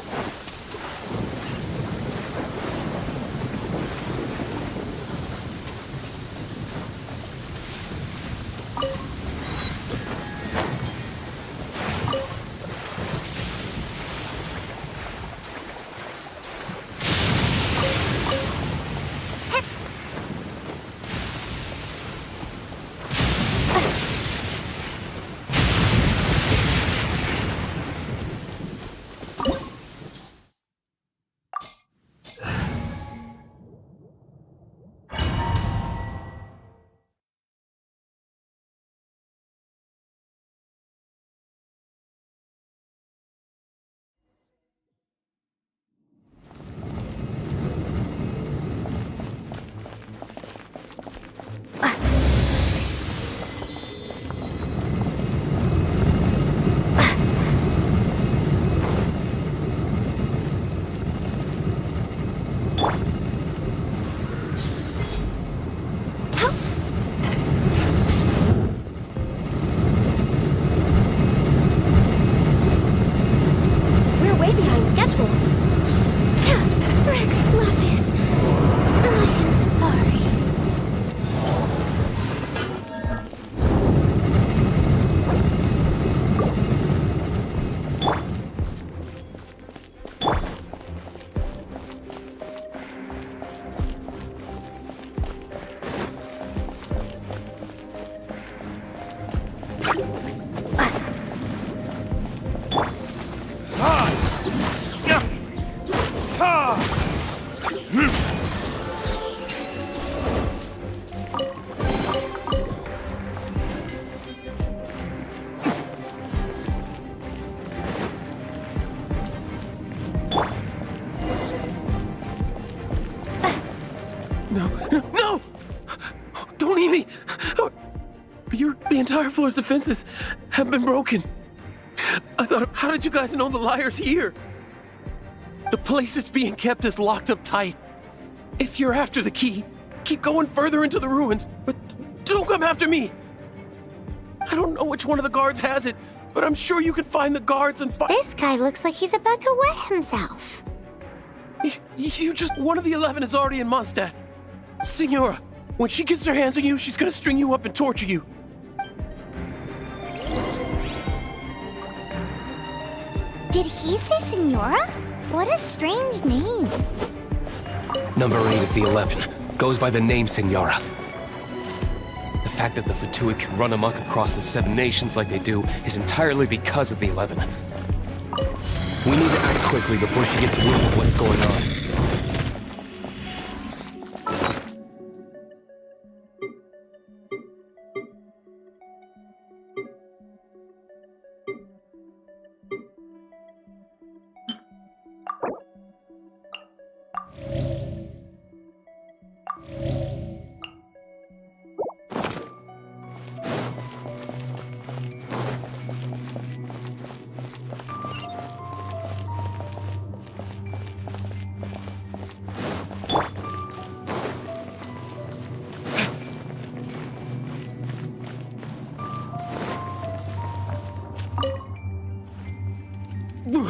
No! Don't eat me! The entire floor's defenses have been broken. I thought, how did you guys know the liar's here? The place it's being kept is locked up tight. If you're after the key, keep going further into the ruins, but don't come after me. I don't know which one of the guards has it, but I'm sure you can find the guards and fight. This guy looks like he's about to wet himself. One of the 11 is already in Mondstadt. Signora, when she gets her hands on you, she's gonna string you up and torture you. Did he say Senora? What a strange name. Number 8 of the 11 goes by the name Senora. The fact that the Fatui can run amok across the 7 nations like they do is entirely because of the 11. We need to act quickly before she gets wind of what's going on.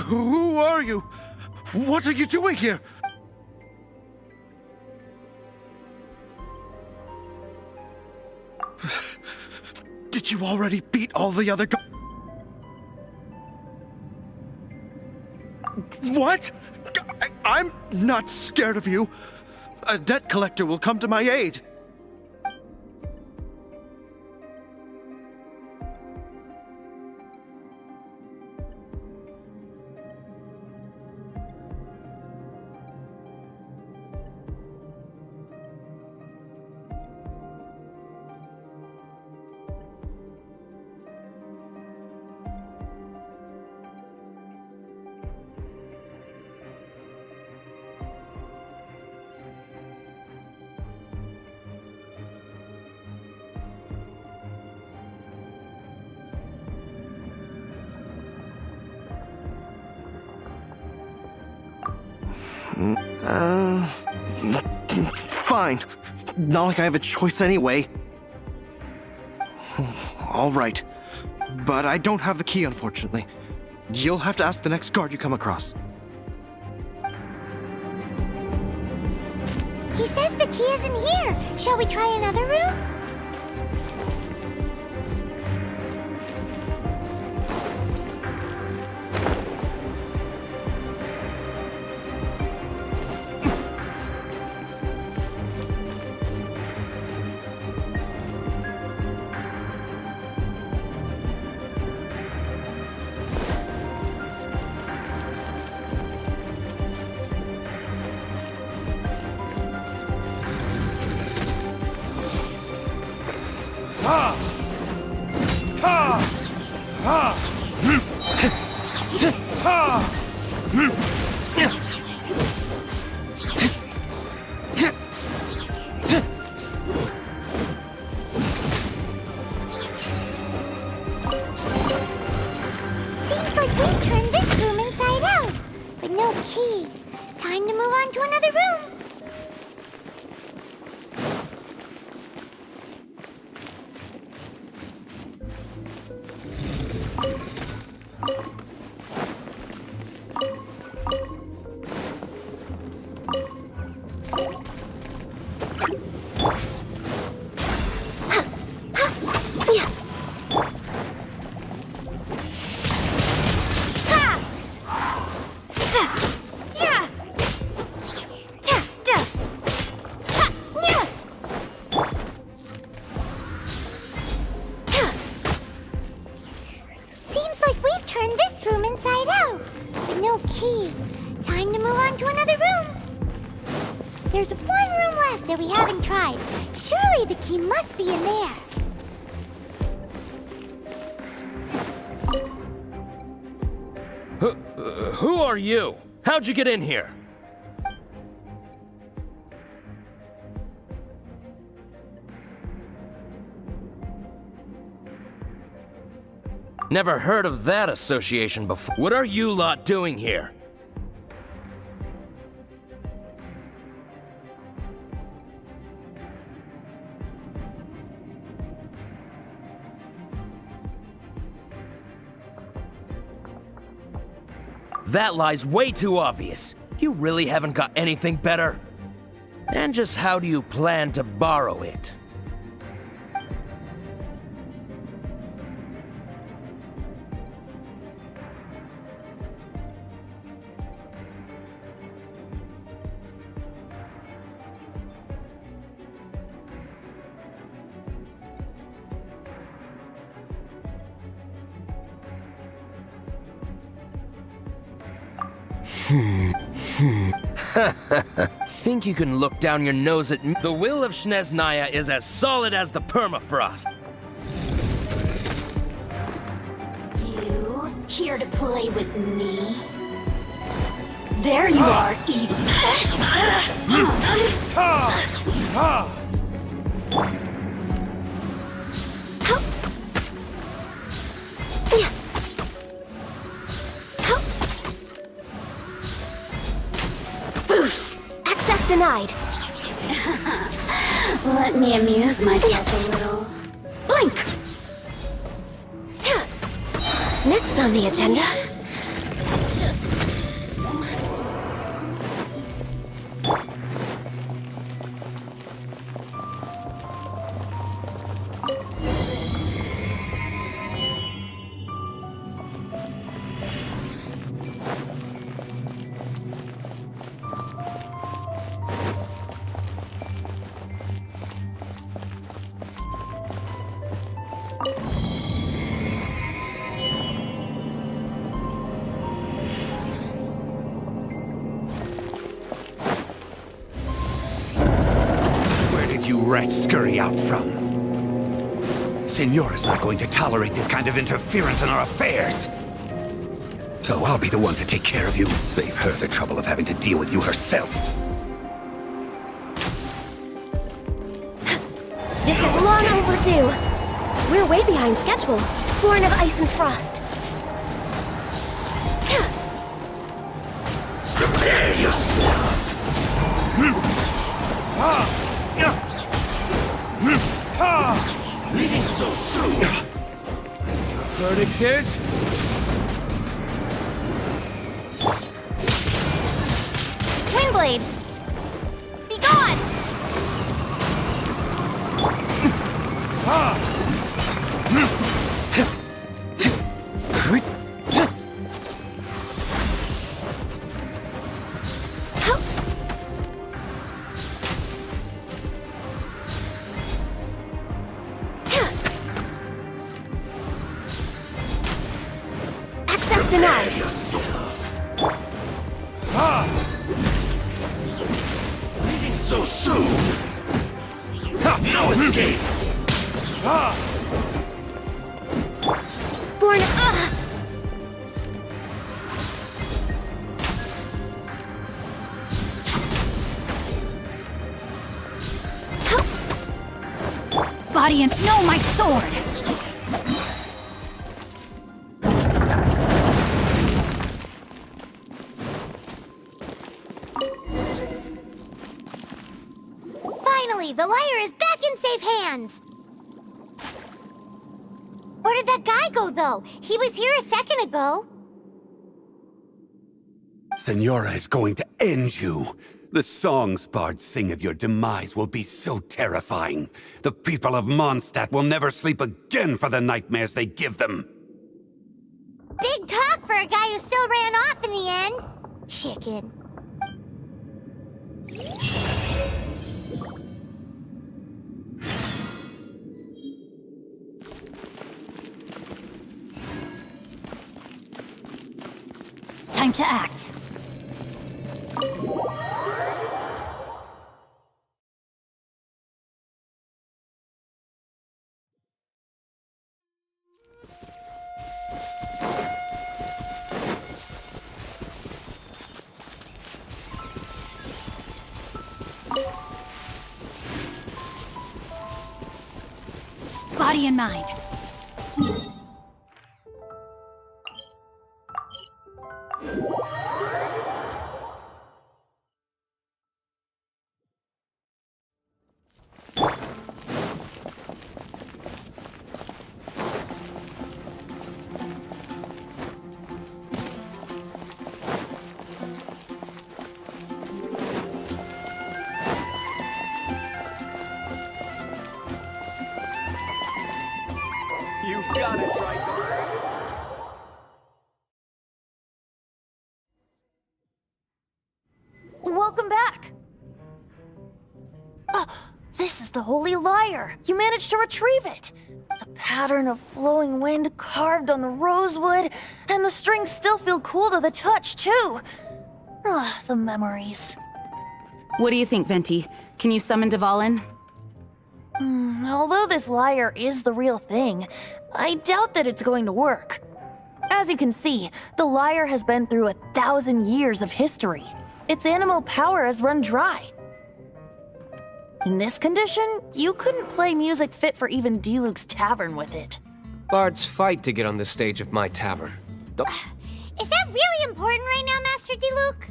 Who are you? What are you doing here? Did you already beat all the other What? I'm not scared of you. A debt collector will come to my aid. Fine. Not like I have a choice anyway. All right. But I don't have the key, unfortunately. You'll have to ask the next guard you come across. He says the key isn't here. Shall we try another room? Seems like we've turned this room inside out, but no key. Time to move on to another room. Seems like we've turned this room inside out, but no key. Time to move on to another room. There's one room left that we haven't tried. Surely the key must be in there. Who are you? How'd you get in here? Never heard of that association before. What are you lot doing here? That lie's way too obvious. You really haven't got anything better? And just how do you plan to borrow it? Think you can look down your nose at me? The will of Snezhnaya is as solid as the permafrost. You here to play with me? There you are, Eve. Access denied. Let me amuse myself a little. Blink! Next on the agenda. You rats scurry out from? Signora's not going to tolerate this kind of interference in our affairs. So I'll be the one to take care of you. Save her the trouble of having to deal with you herself. This is long overdue. We're way behind schedule. Born of ice and frost. Prepare yourself. Leaving so soon. Your verdict is? Windblade! Be gone! Denied. Leaving so soon? No escape! Born Body and no, my sword! The lyre is back in safe hands! Where did that guy go, though? He was here a second ago. Signora is going to end you. The songs bards sing of your demise will be so terrifying. The people of Mondstadt will never sleep again for the nightmares they give them. Big talk for a guy who still ran off in the end. Chicken. Time to act. Body and mind. You got it, Trico. Welcome back. This is the Holy Lyre. You managed to retrieve it. The pattern of flowing wind carved on the rosewood, and the strings still feel cool to the touch, too. The memories. What do you think, Venti? Can you summon Dvalin? Although this lyre is the real thing, I doubt that it's going to work. As you can see, the lyre has been through 1,000 years of history. Its animal power has run dry. In this condition, you couldn't play music fit for even Diluc's tavern with it. Bards fight to get on the stage of my tavern. Is that really important right now, Master Diluc?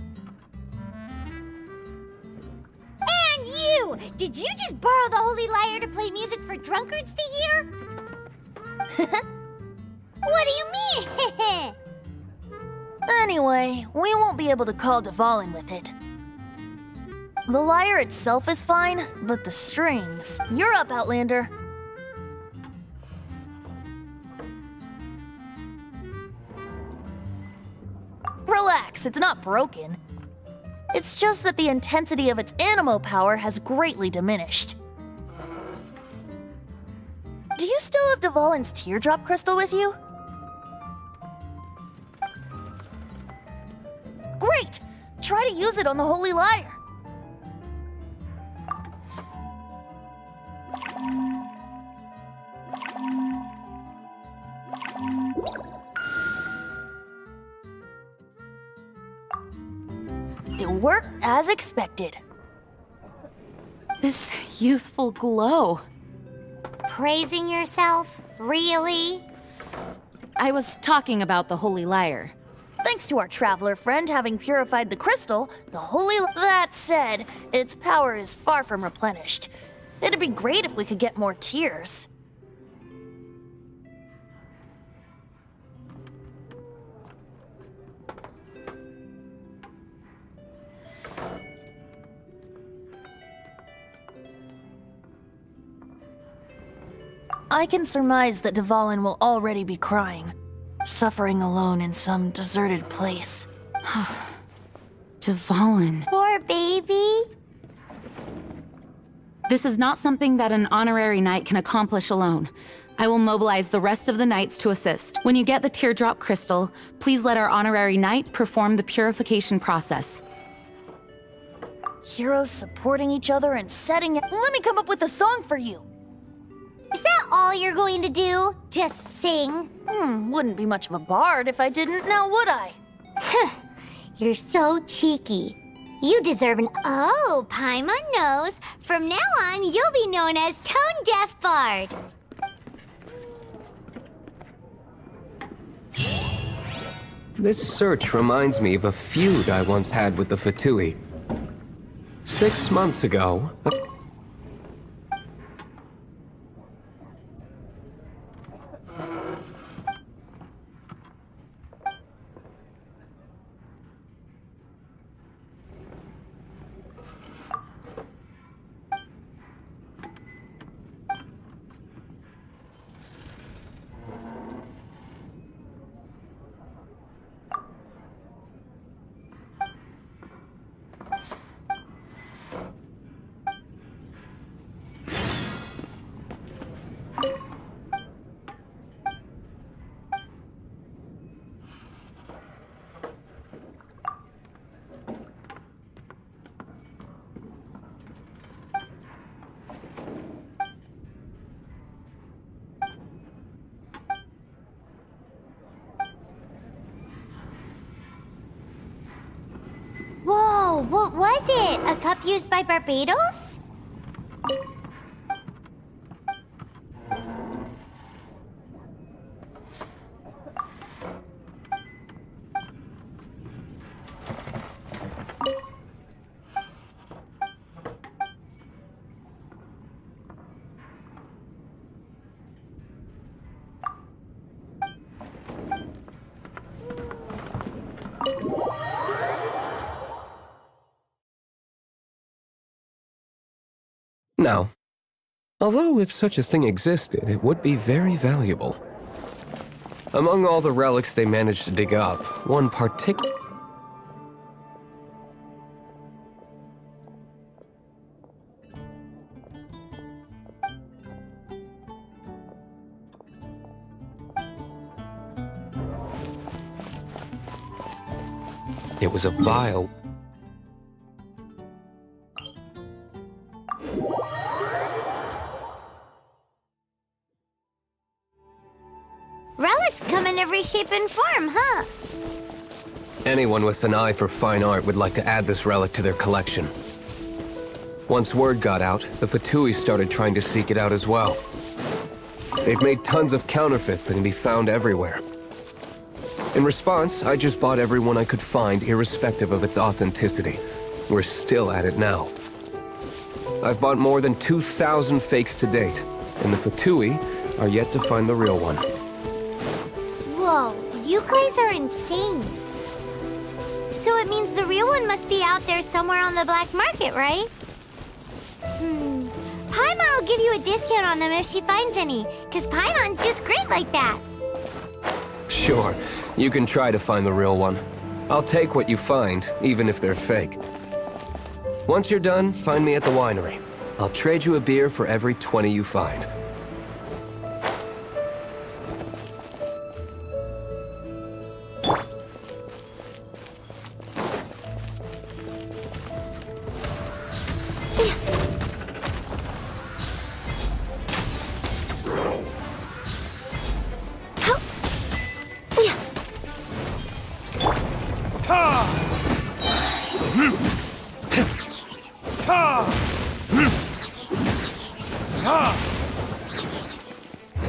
And you! Did you just borrow the Holy Lyre to play music for drunkards to hear? What do you mean? Anyway, we won't be able to call Dvalin with it. The lyre itself is fine, but the strings... You're up, Outlander. Relax, it's not broken. It's just that the intensity of its animo power has greatly diminished. Do you still have Dvalin's teardrop crystal with you? Great! Try to use it on the Holy Lyre. It worked as expected. This youthful glow. Praising yourself? Really? I was talking about the Holy Lyre. Thanks to our traveler friend having purified the crystal, the Holy... That said, its power is far from replenished. It'd be great if we could get more tears. I can surmise that Dvalin will already be crying, suffering alone in some deserted place. Dvalin. Poor baby. This is not something that an honorary knight can accomplish alone. I will mobilize the rest of the knights to assist. When you get the teardrop crystal, please let our honorary knight perform the purification process. Heroes supporting each other and setting it. Let me come up with a song for you. Is that all you're going to do? Just sing? Wouldn't be much of a bard if I didn't, now would I? You're so cheeky. You deserve an oh, Paimon knows. From now on, you'll be known as Tone Deaf Bard. This search reminds me of a feud I once had with the Fatui. 6 months ago... Whoa, what was it? A cup used by Barbados? No, Although, if such a thing existed, it would be very valuable. Among all the relics they managed to dig up, one particular... It was a vial... Relics come in every shape and form, huh? Anyone with an eye for fine art would like to add this relic to their collection. Once word got out, the Fatui started trying to seek it out as well. They've made tons of counterfeits that can be found everywhere. In response, I just bought every one I could find, irrespective of its authenticity. We're still at it now. I've bought more than 2,000 fakes to date, and the Fatui are yet to find the real one. Whoa, you guys are insane. So it means the real one must be out there somewhere on the black market, right? Paimon will give you a discount on them if she finds any, because Paimon's just great like that. Sure, you can try to find the real one. I'll take what you find, even if they're fake. Once you're done, find me at the winery. I'll trade you a beer for every 20 you find.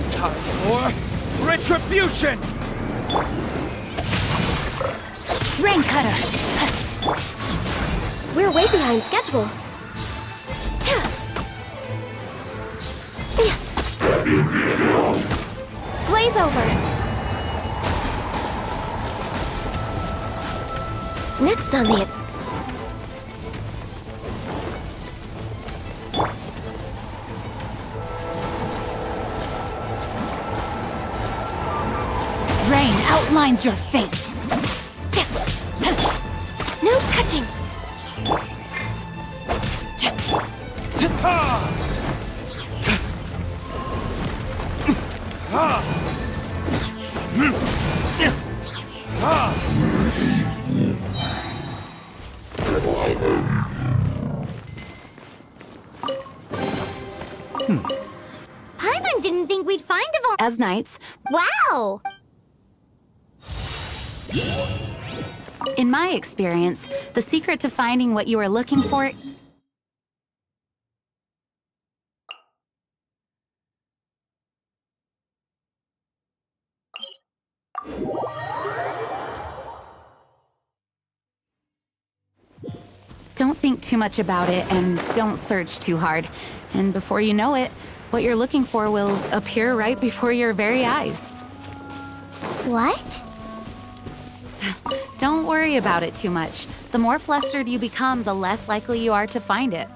Time for retribution! Rain Cutter! We're way behind schedule. Blaze over! Next on the... Rain outlines your fate. No touching! Paimon didn't think we'd find a vault. As knights, Wow! in my experience, the secret to finding what you are looking for... Don't think too much about it, and don't search too hard. And before you know it, what you're looking for will appear right before your very eyes. What? Don't worry about it too much. The more flustered you become, the less likely you are to find it.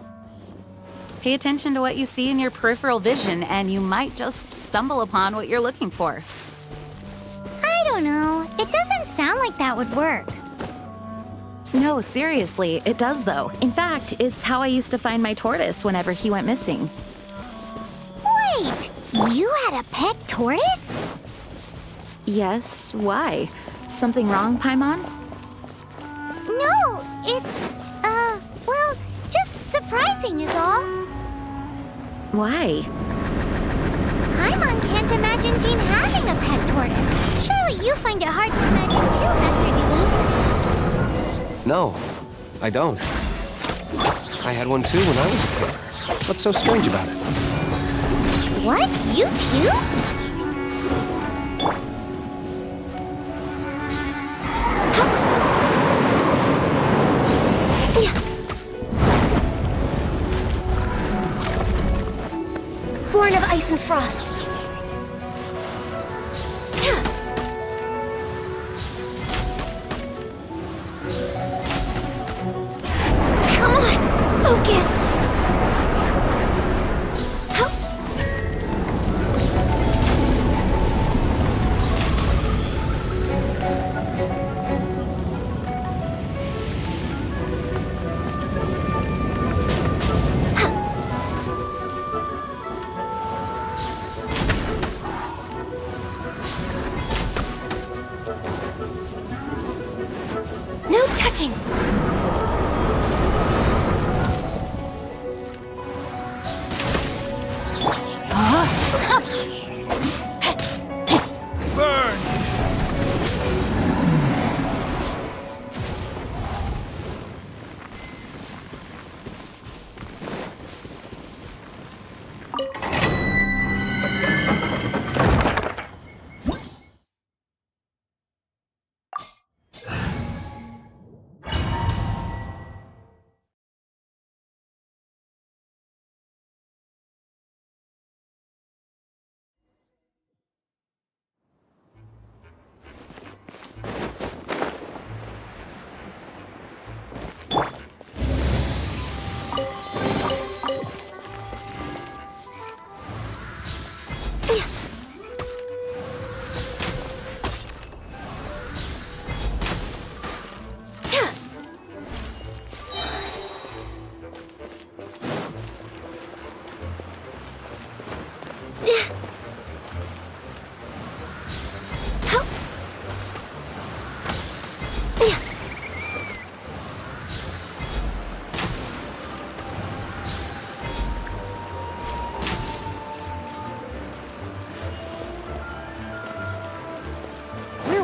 Pay attention to what you see in your peripheral vision, and you might just stumble upon what you're looking for. I don't know. It doesn't sound like that would work. No, seriously, it does though. In fact, it's how I used to find my tortoise whenever he went missing. Wait! You had a pet tortoise? Yes, why? Something wrong, Paimon? No, it's, well, just surprising is all. Why? Paimon can't imagine Jean having a pet tortoise. Surely you find it hard to imagine too, Master Diluc. No, I don't. I had one too when I was a kid. What's so strange about it? What? You too? Born of ice and frost. Come on, focus.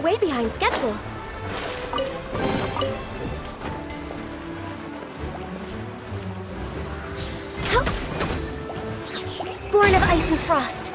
way behind schedule. Born of ice and frost.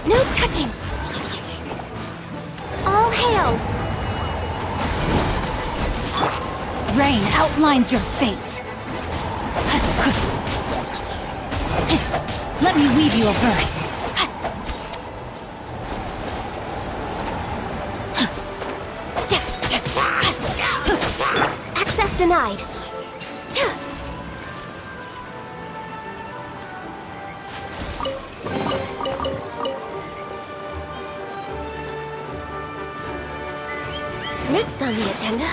No touching! All hail! Rain outlines your fate. Let me weave you a verse. Access denied. Next on the agenda.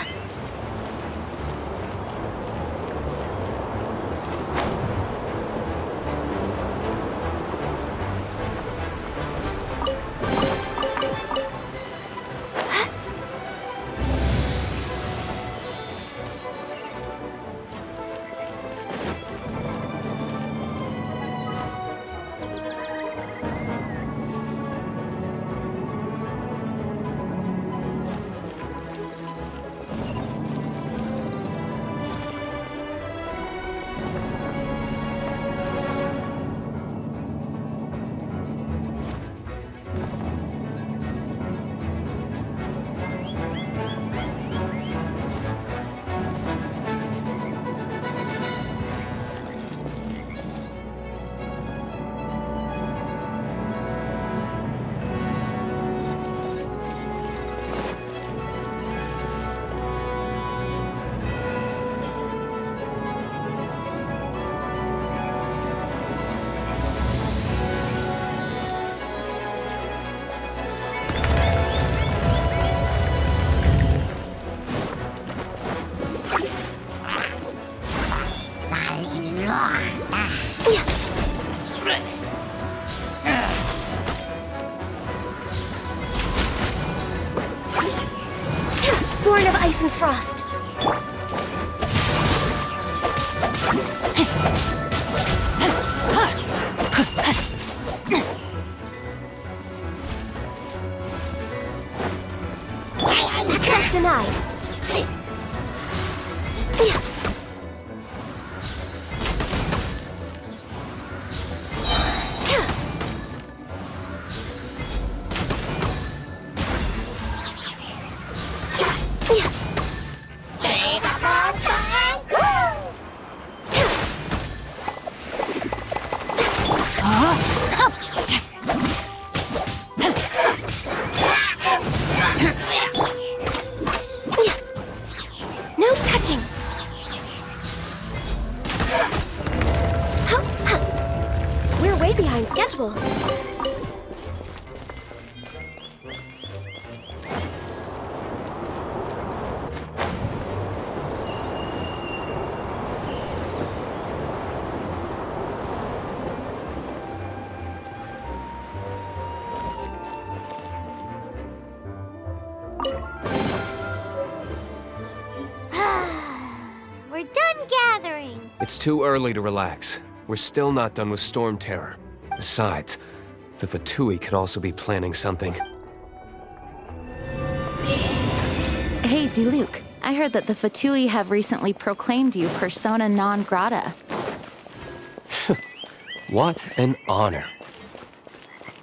Born of ice and frost. Access denied. No touching. We're way behind schedule. We're done gathering. It's too early to relax. We're still not done with Storm Terror. Besides, the Fatui could also be planning something. Hey, Diluc. I heard that the Fatui have recently proclaimed you persona non grata. What an honor.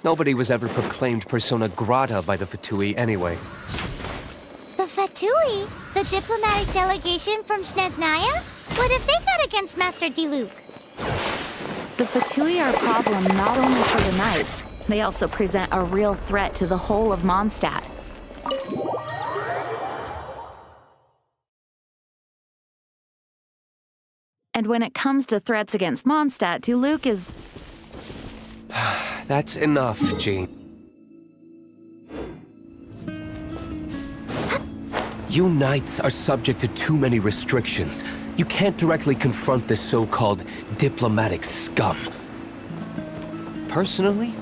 Nobody was ever proclaimed persona grata by the Fatui anyway. The Fatui? The diplomatic delegation from Snezhnaya? What have they got against Master Diluc? The Fatui are a problem not only for the Knights, they also present a real threat to the whole of Mondstadt. And when it comes to threats against Mondstadt, Diluc is... That's enough, Jean. You knights are subject to too many restrictions. You can't directly confront this so-called diplomatic scum. Personally,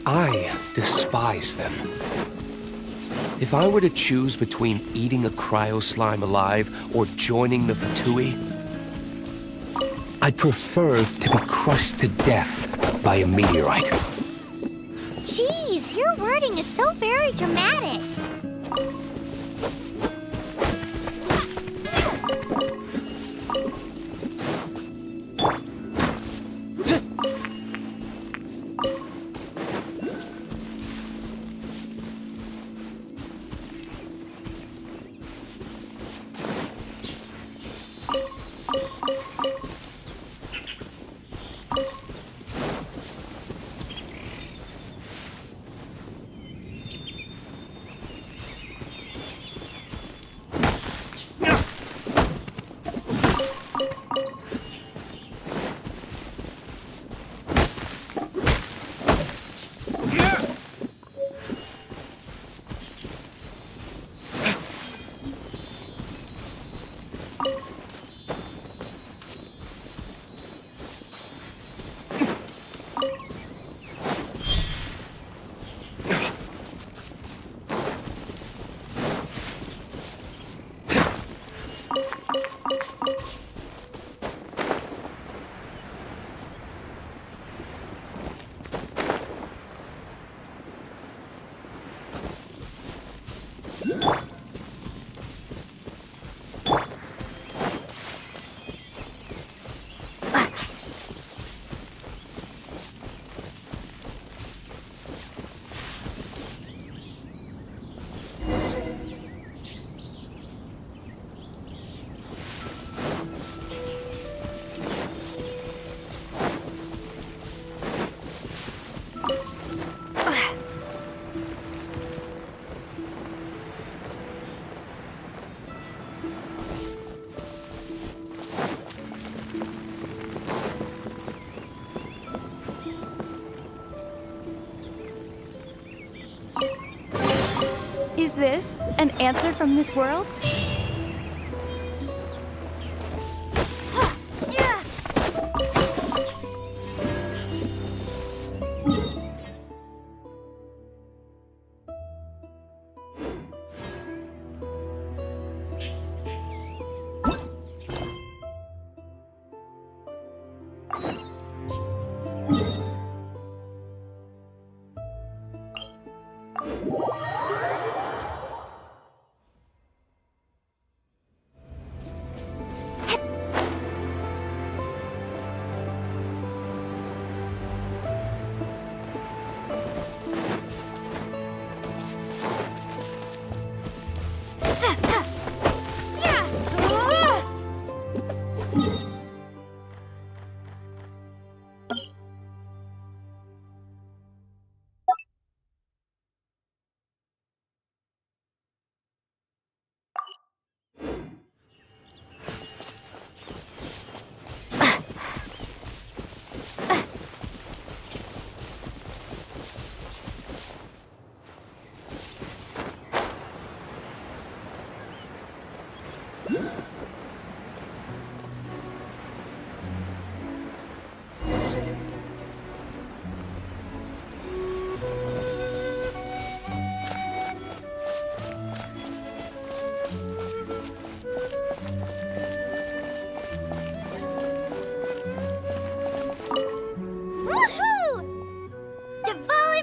I despise them. If I were to choose between eating a cryo slime alive or joining the Fatui, I'd prefer to be crushed to death by a meteorite. Jeez, your wording is so very dramatic. Is this an answer from this world?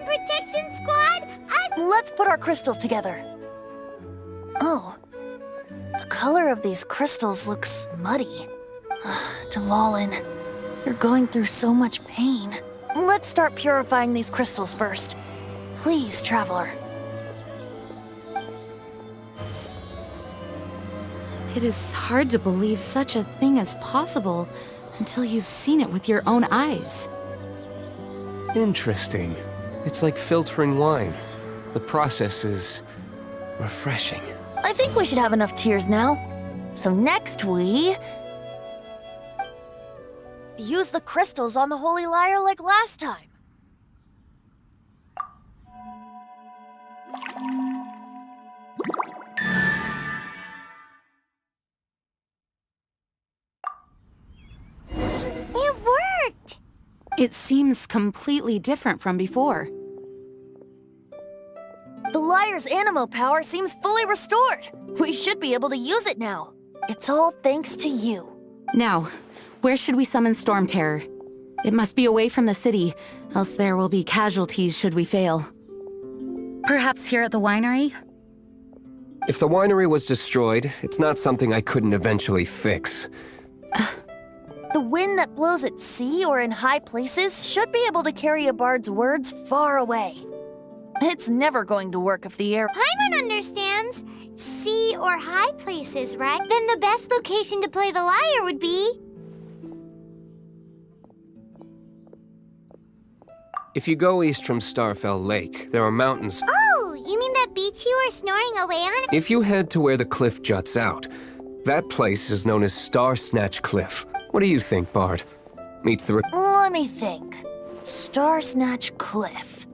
Protection Squad, Let's put our crystals together. Oh, the color of these crystals looks muddy. Dvalin, you're going through so much pain. Let's start purifying these crystals first. Please, Traveler. It is hard to believe such a thing is possible until you've seen it with your own eyes. Interesting. It's like filtering wine. The process is refreshing. I think we should have enough tears now. So next we use the crystals on the Holy Lyre like last time. It worked! It seems completely different from before. The Lyre's animo power seems fully restored. We should be able to use it now. It's all thanks to you. Now, where should we summon Storm Terror? It must be away from the city, else there will be casualties should we fail. Perhaps here at the winery? If the winery was destroyed, it's not something I couldn't eventually fix. The wind that blows at sea or in high places should be able to carry a bard's words far away. It's never going to work if the air— Paimon understands. Sea or high places, right? Then the best location to play the lyre would be... If you go east from Starfell Lake, there are mountains. Oh, you mean that beach you were snoring away on? If you head to where the cliff juts out, that place is known as Star Snatch Cliff. What do you think, Bard? Meets the Let me think. Star Snatch Cliff.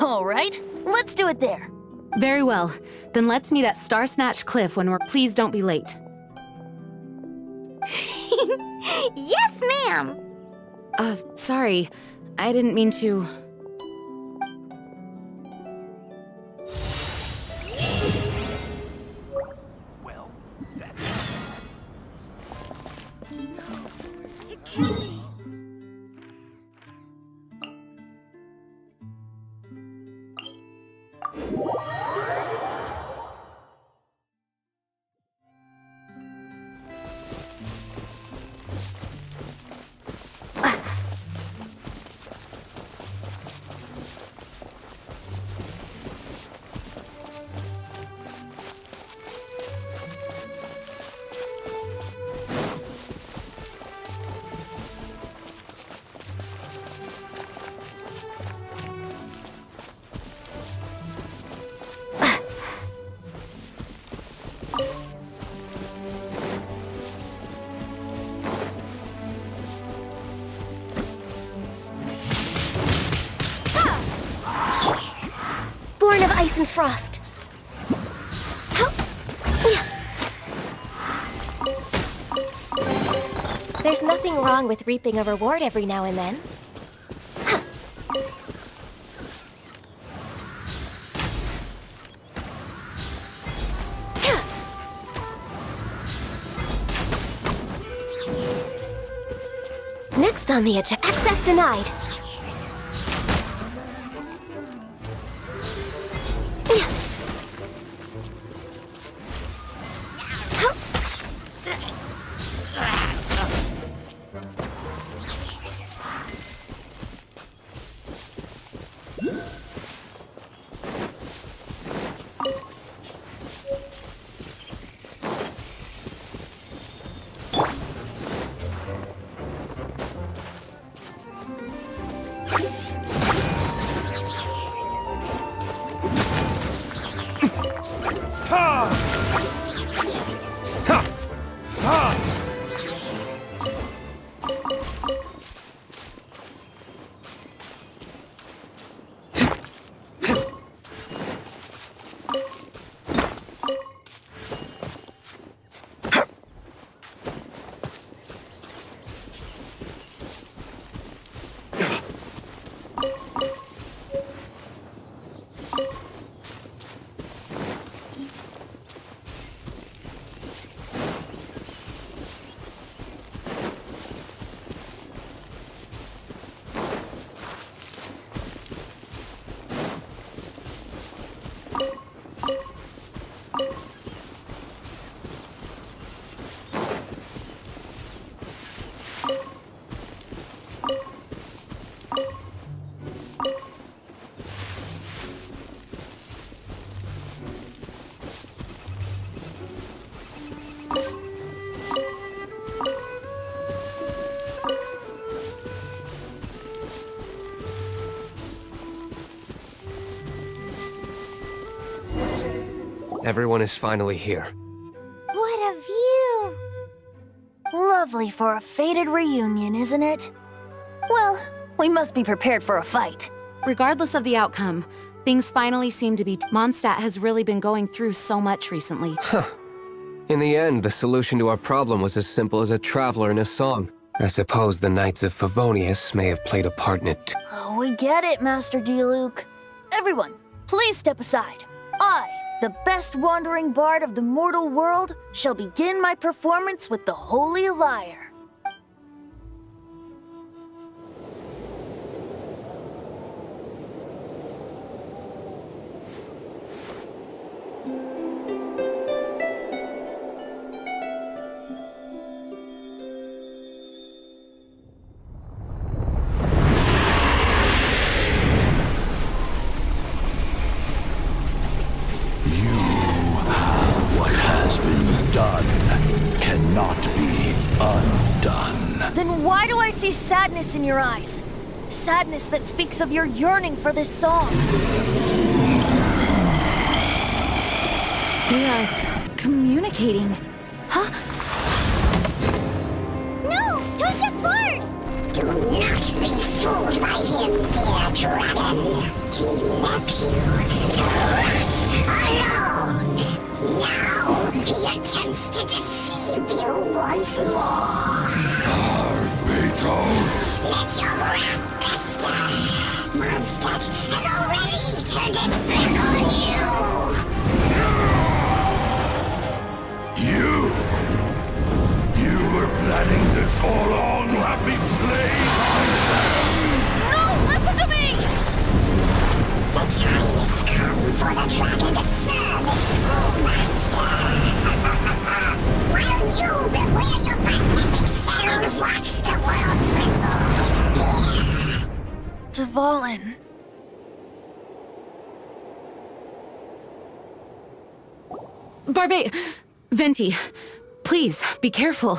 All right, let's do it there. Very well. Then let's meet at Star Snatch Cliff when we're— Please don't be late. Yes, ma'am! Sorry. I didn't mean to... Well, It can't be. Born of ice and frost. There's nothing wrong with reaping a reward every now and then. Next on the agenda, access denied. Everyone is finally here. What a view! Lovely for a fated reunion, isn't it? Well, we must be prepared for a fight. Regardless of the outcome, things finally seem to be. Mondstadt has really been going through so much recently. In the end, the solution to our problem was as simple as a traveler in a song. I suppose the Knights of Favonius may have played a part in it too. Oh, we get it, Master Diluc. Everyone, please step aside. I, the best wandering bard of the mortal world, shall begin my performance with the Holy Lyre. What has been done cannot be undone. Then why do I see sadness in your eyes? Sadness that speaks of your yearning for this song. They are communicating. Huh? No! Don't get bored! Do not be fooled by him, dear dragon. He left you to rot alone. Now he attempts to deceive you once more. Beatles. Let your wrath fester. Mondstadt has already turned its back on You were planning this all along to have me slain by them. No, listen to me! The time has come for the dragon to serve its true master. While you beware your magnetic selves, watch the world tremble with fear. Dvalin. Venti, please, be careful.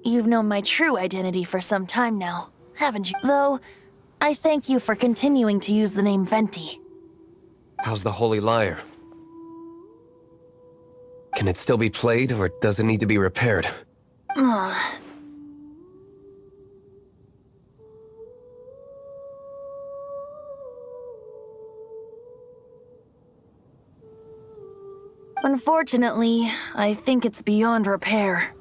You've known my true identity for some time now, haven't you? Though, I thank you for continuing to use the name Venti. How's the Holy Lyre? Can it still be played, or does it need to be repaired? Unfortunately, I think it's beyond repair.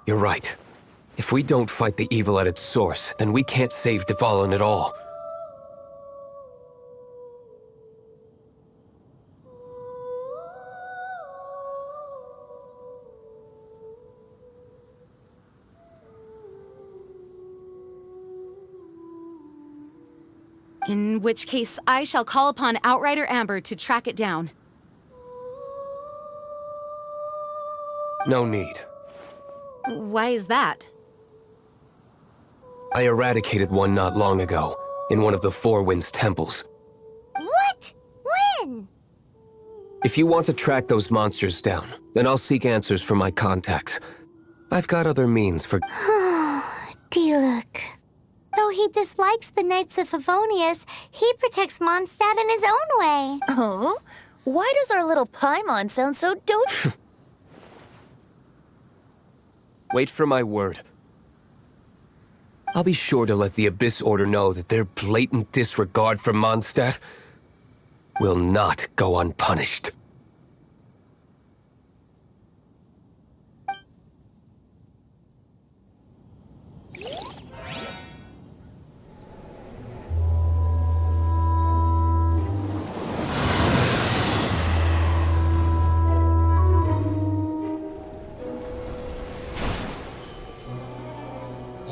You're right. If we don't fight the evil at its source, then we can't save Dvalin at all. In which case, I shall call upon Outrider Amber to track it down. No need. Why is that? I eradicated one not long ago, in one of the Four Winds temples. What? When? If you want to track those monsters down, then I'll seek answers from my contacts. I've got other means for... Diluc. Though he dislikes the Knights of Favonius, he protects Mondstadt in his own way. Oh? Why does our little Paimon sound so dope? Wait for my word. I'll be sure to let the Abyss Order know that their blatant disregard for Mondstadt will not go unpunished.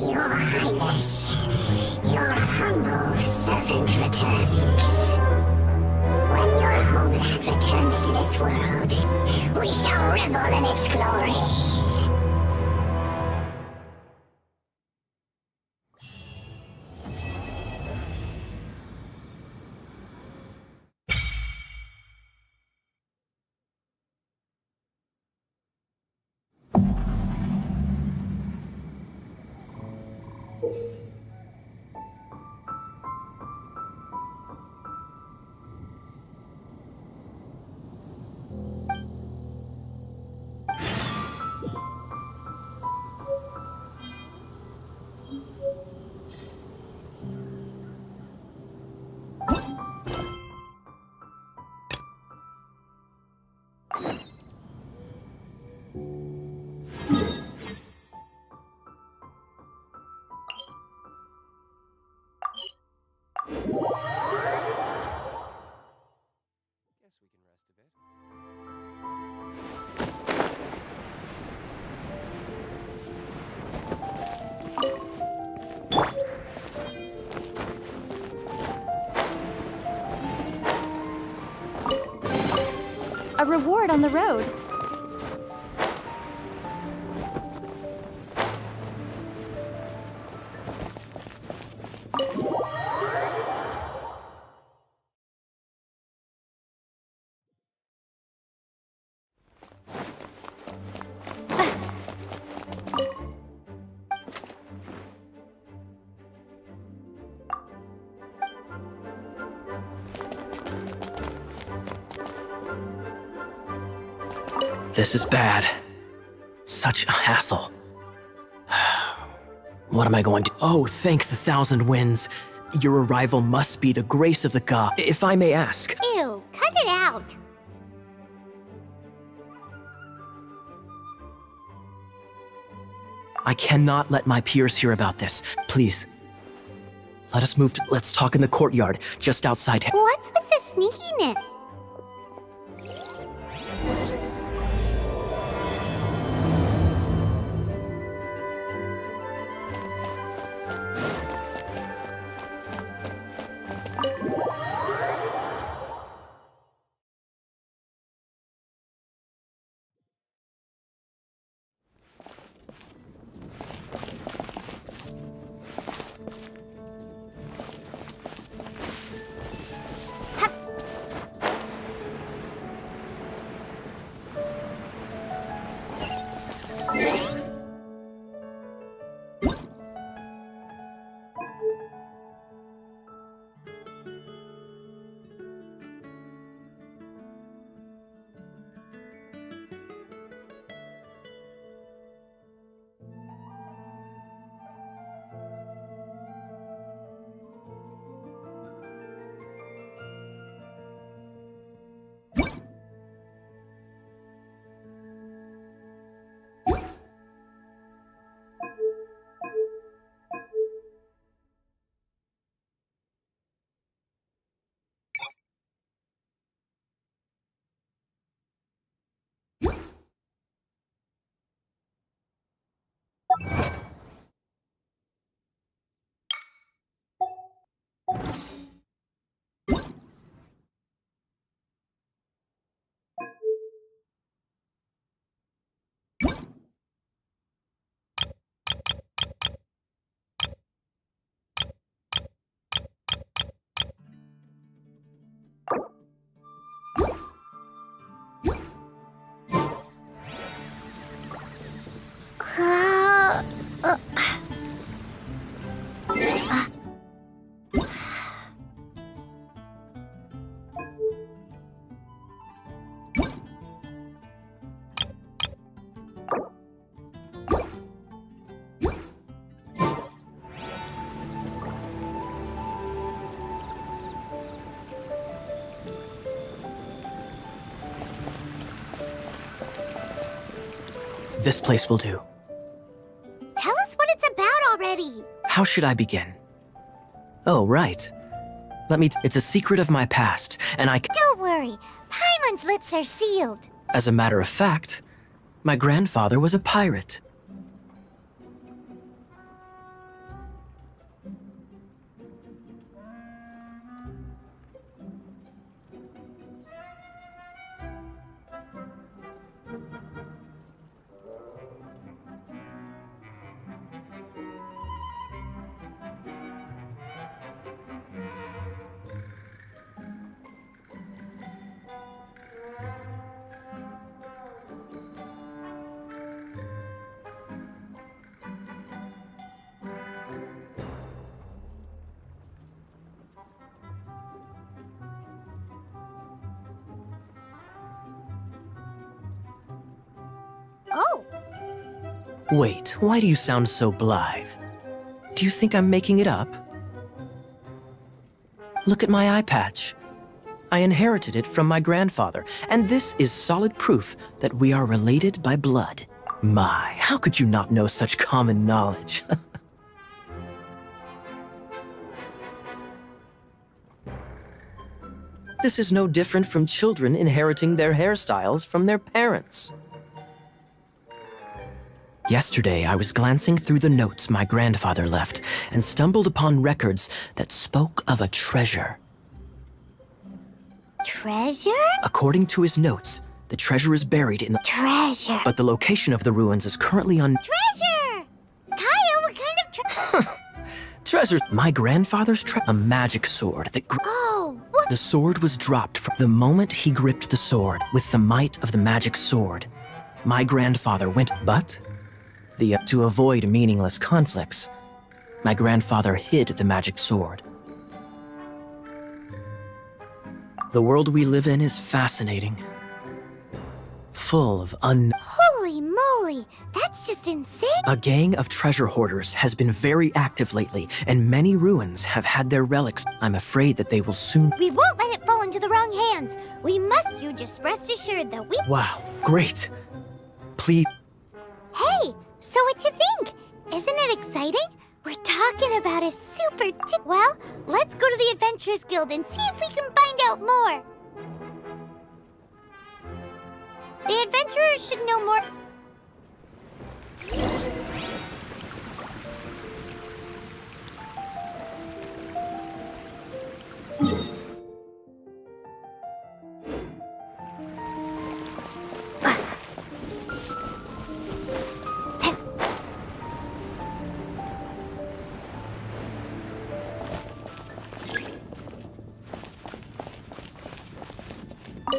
Your Highness, your humble servant returns. When your homeland returns to this world, we shall revel in its glory. A reward on the road. This is bad. Such a hassle. What am I going to... Oh, thank the thousand winds. Your arrival must be the grace of the god, if I may ask. Ew, cut it out. I cannot let my peers hear about this. Please. Let us move to... Let's talk in the courtyard, just outside... What's with the sneakiness? This place will do. Tell us what it's about already. How should I begin? Oh, right. It's a secret of my past, and Don't worry. Paimon's lips are sealed. As a matter of fact, my grandfather was a pirate. Oh! Wait, why do you sound so blithe? Do you think I'm making it up? Look at my eye patch. I inherited it from my grandfather, and this is solid proof that we are related by blood. My, how could you not know such common knowledge? This is no different from children inheriting their hairstyles from their parents. Yesterday, I was glancing through the notes my grandfather left and stumbled upon records that spoke of a treasure. Treasure? According to his notes, the treasure is buried in the... Treasure. But the location of the ruins is currently Treasure! Kyle, what kind of treasure? Treasure. My grandfather's a magic sword that... Oh, what? The sword was dropped from the moment he gripped the sword with the might of the magic sword. My grandfather went... But... to avoid meaningless conflicts, my grandfather hid the magic sword. The world we live in is fascinating. Full of Holy moly, that's just insane! A gang of treasure hoarders has been very active lately, and many ruins have had their relics. I'm afraid that they will soon... We won't let it fall into the wrong hands. We must. You just rest assured that we... Wow, great. Please... Hey, so what you think? Isn't it exciting? We're talking about a super well, let's go to the Adventurers Guild and see if we can find out more. The adventurers should know more.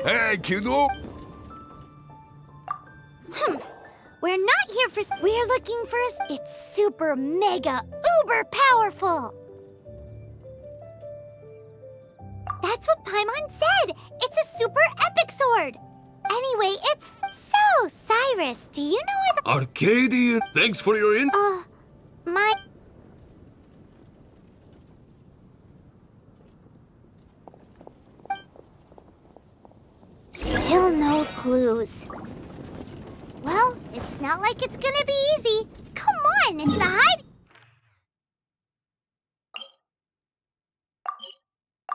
Hey, kiddo! We're not here for... We're looking for... It's super mega uber powerful! That's what Paimon said! It's a super epic sword! Anyway, it's... So, Cyrus, do you know where the... Arcadian, thanks for your my... Still no clues. Well, it's not like it's gonna be easy. Come on, it's the hide...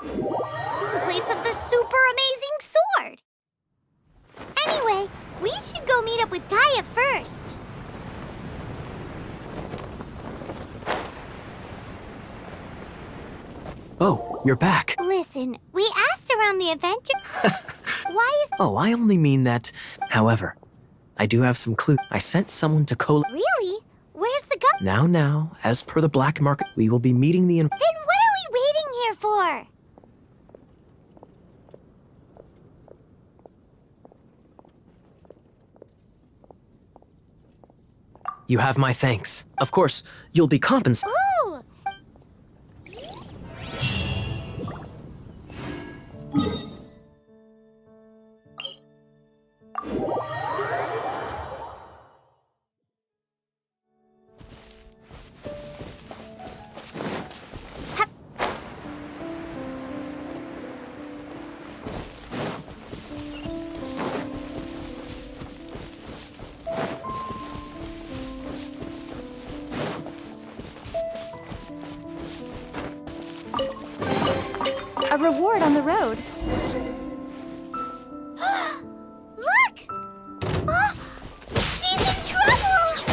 in place of the super amazing sword. Anyway, we should go meet up with Gaia first. Oh, you're back. Listen, we asked around the adventure... Why is... Oh, I only mean that... However, I do have some clue. I sent someone to Really? Where's the gun? Now, as per the black market, we will be meeting the... Then what are we waiting here for? You have my thanks. Of course, you'll be compensated. Ooh! A reward on the road. Look! Oh, she's in trouble!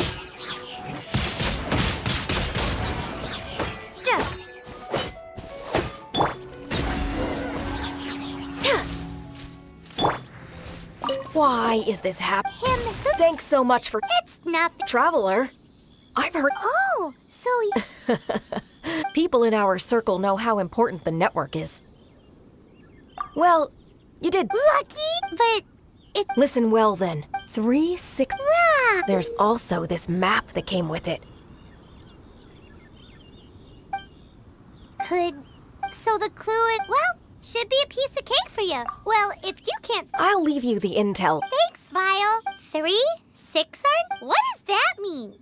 Why is this happening? Thanks so much for... It's nothing. Traveler, I've heard... Oh, so... People in our circle know how important the network is. Well, you did... Lucky, but... Listen well then. 3-6... There's also this map that came with it. So the clue is... Well, should be a piece of cake for you. Well, if you can't... I'll leave you the intel. Thanks, Vile. 3, 6 are... What does that mean?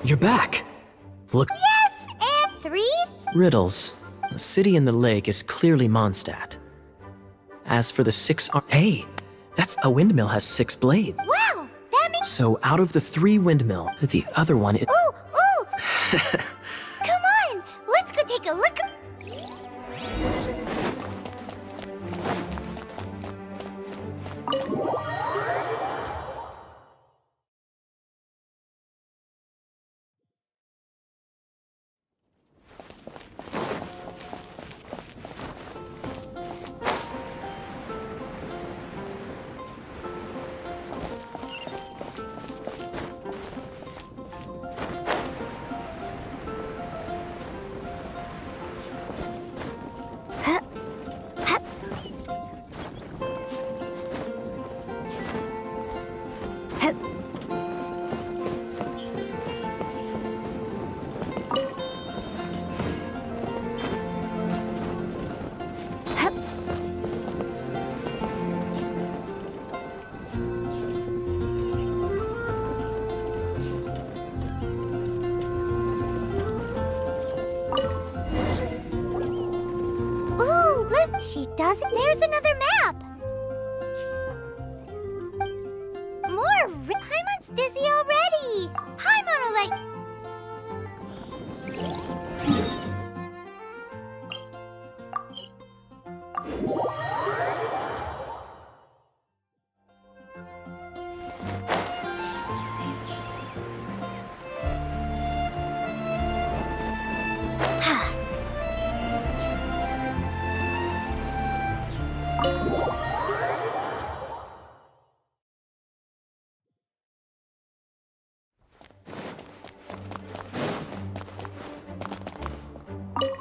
You're back. Look. Yes, and 3? Riddles. The city in the lake is clearly Mondstadt. As for the 6 hey, that's a windmill has 6 blades. Wow, that makes... So out of the 3 windmill, the other one is... Ooh, ooh! Come on, let's go take a look. She doesn't. There's another map. More. Paimon's dizzy already. Paimon will like.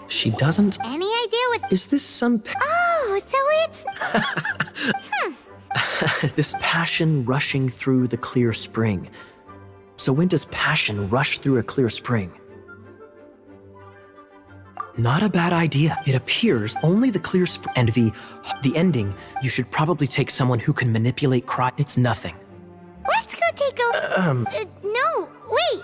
She doesn't? Any idea what... Is this some... Oh, so it's... this passion rushing through the clear spring. So when does passion rush through a clear spring? Not a bad idea. It appears only the clear spring and the ending, you should probably take someone who can manipulate cry. It's nothing. Let's go take a... no, wait.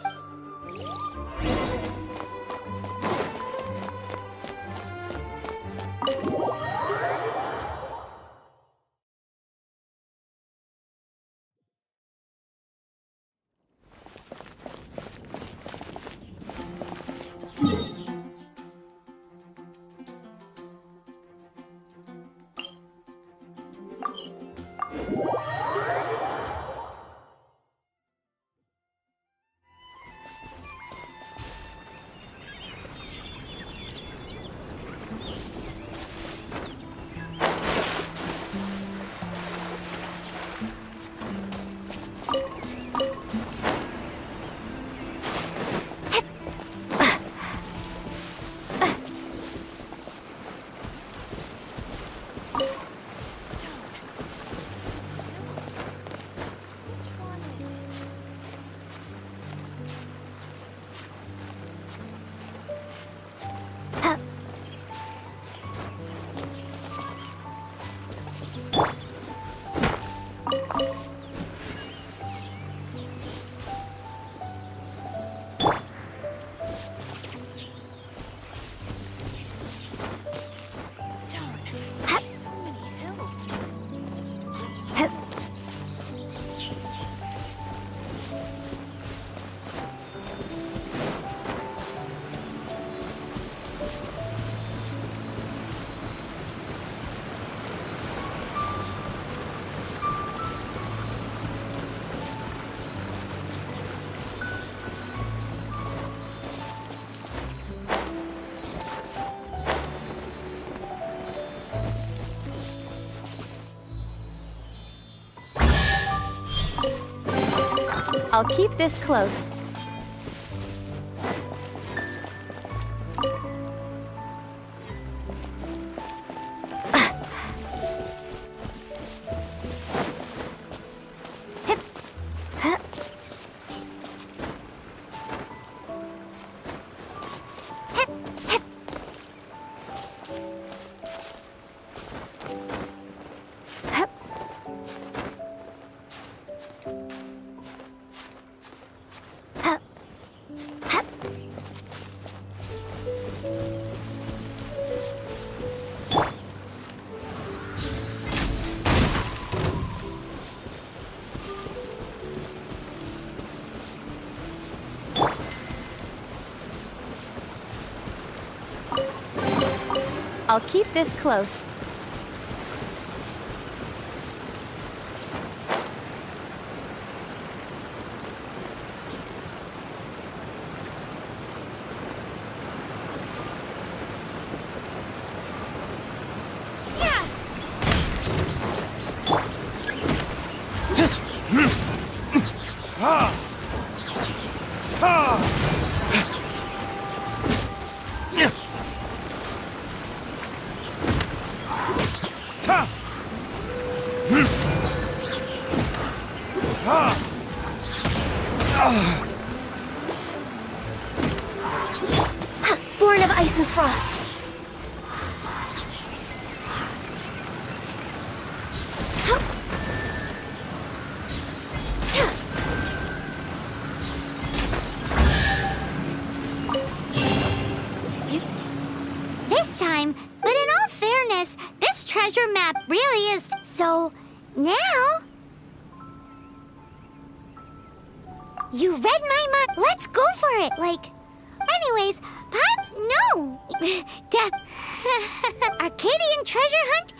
I'll keep this close. I'll keep this close. Born of ice and frost. This time, but in all fairness, this treasure map really is. So, now. You read my mind. Let's go for it. Anyways, no! Death. Arcadian treasure hunt?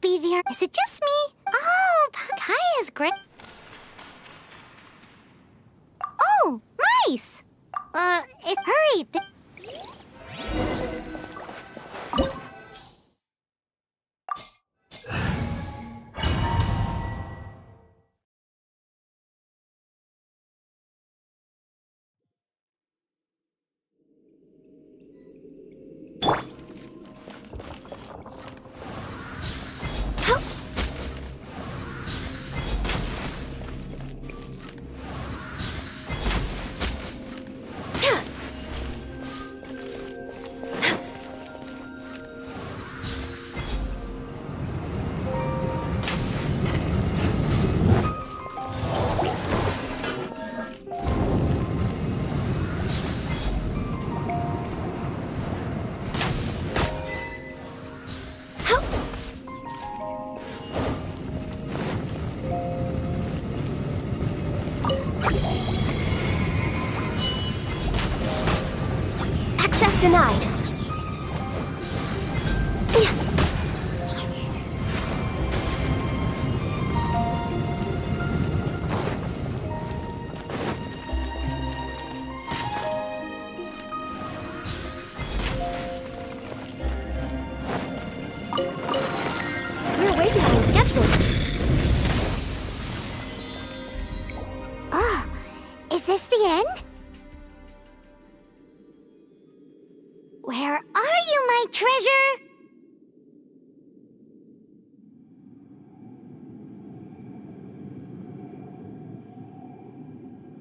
Be there. Is it just me? Oh, Kaya's great. Oh, mice! Hurry! Access denied. We're way behind schedule. Ah, is this the end? Where are you, my treasure?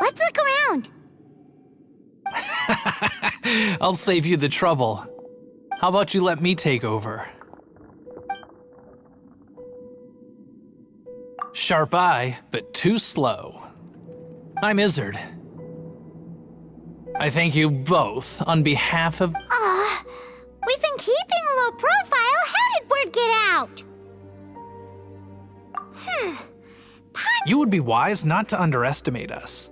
Let's look around. I'll save you the trouble. How about you let me take over? Sharp eye, but too slow. I'm Izzard. I thank you both on behalf of... We've been keeping a low profile. How did word get out? You would be wise not to underestimate us.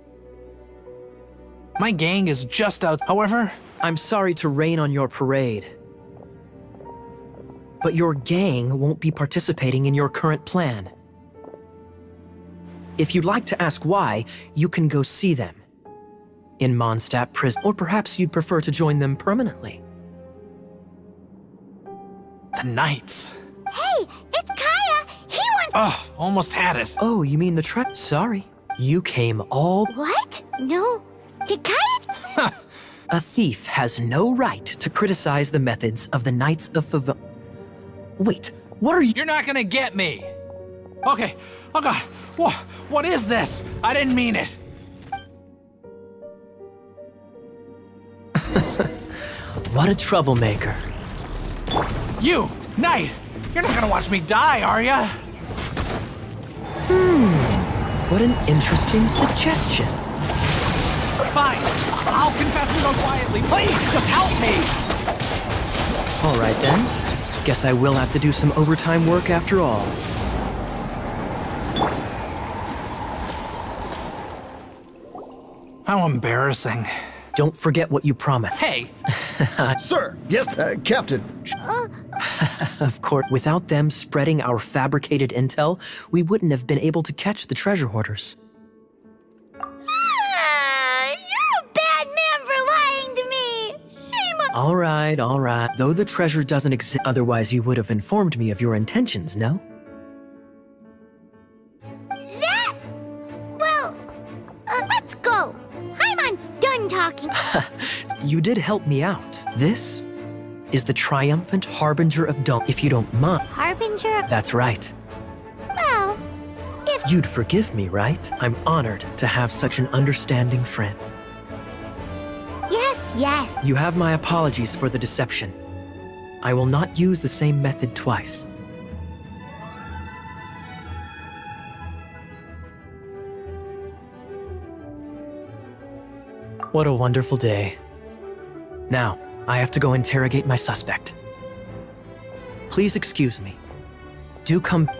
My gang is just out. However, I'm sorry to rain on your parade, but your gang won't be participating in your current plan. If you'd like to ask why, you can go see them in Mondstadt prison, or perhaps you'd prefer to join them permanently. the Knights. Hey, it's Kaya. He wants... Oh, almost had it. Oh, you mean the trap? Sorry. You came all... What? No. Did Kaya... A thief has no right to criticize the methods of the Knights of Favon. Wait, what are you... You're not gonna get me. Okay. Oh God. What is this? I didn't mean it. What a troublemaker. You, Knight, you're not gonna watch me die, are ya? What an interesting suggestion. Fine. I'll confess and go quietly. Please, just help me. All right then. Guess I will have to do some overtime work after all. How embarrassing. Don't forget what you promised. Hey! Sir! Yes, Captain. Of course, without them spreading our fabricated intel, we wouldn't have been able to catch the treasure hoarders. You're a bad man for lying to me. Shame on... All right. Though the treasure doesn't exist, otherwise you would have informed me of your intentions, no? That... Well, let's go. Haimon's done talking. You did help me out. This is the triumphant harbinger of dawn, if you don't mind. Harbinger of... That's right. Well, if... You'd forgive me, right? I'm honored to have such an understanding friend. Yes. You have my apologies for the deception. I will not use the same method twice. What a wonderful day. Now, I have to go interrogate my suspect. Please excuse me. Do come...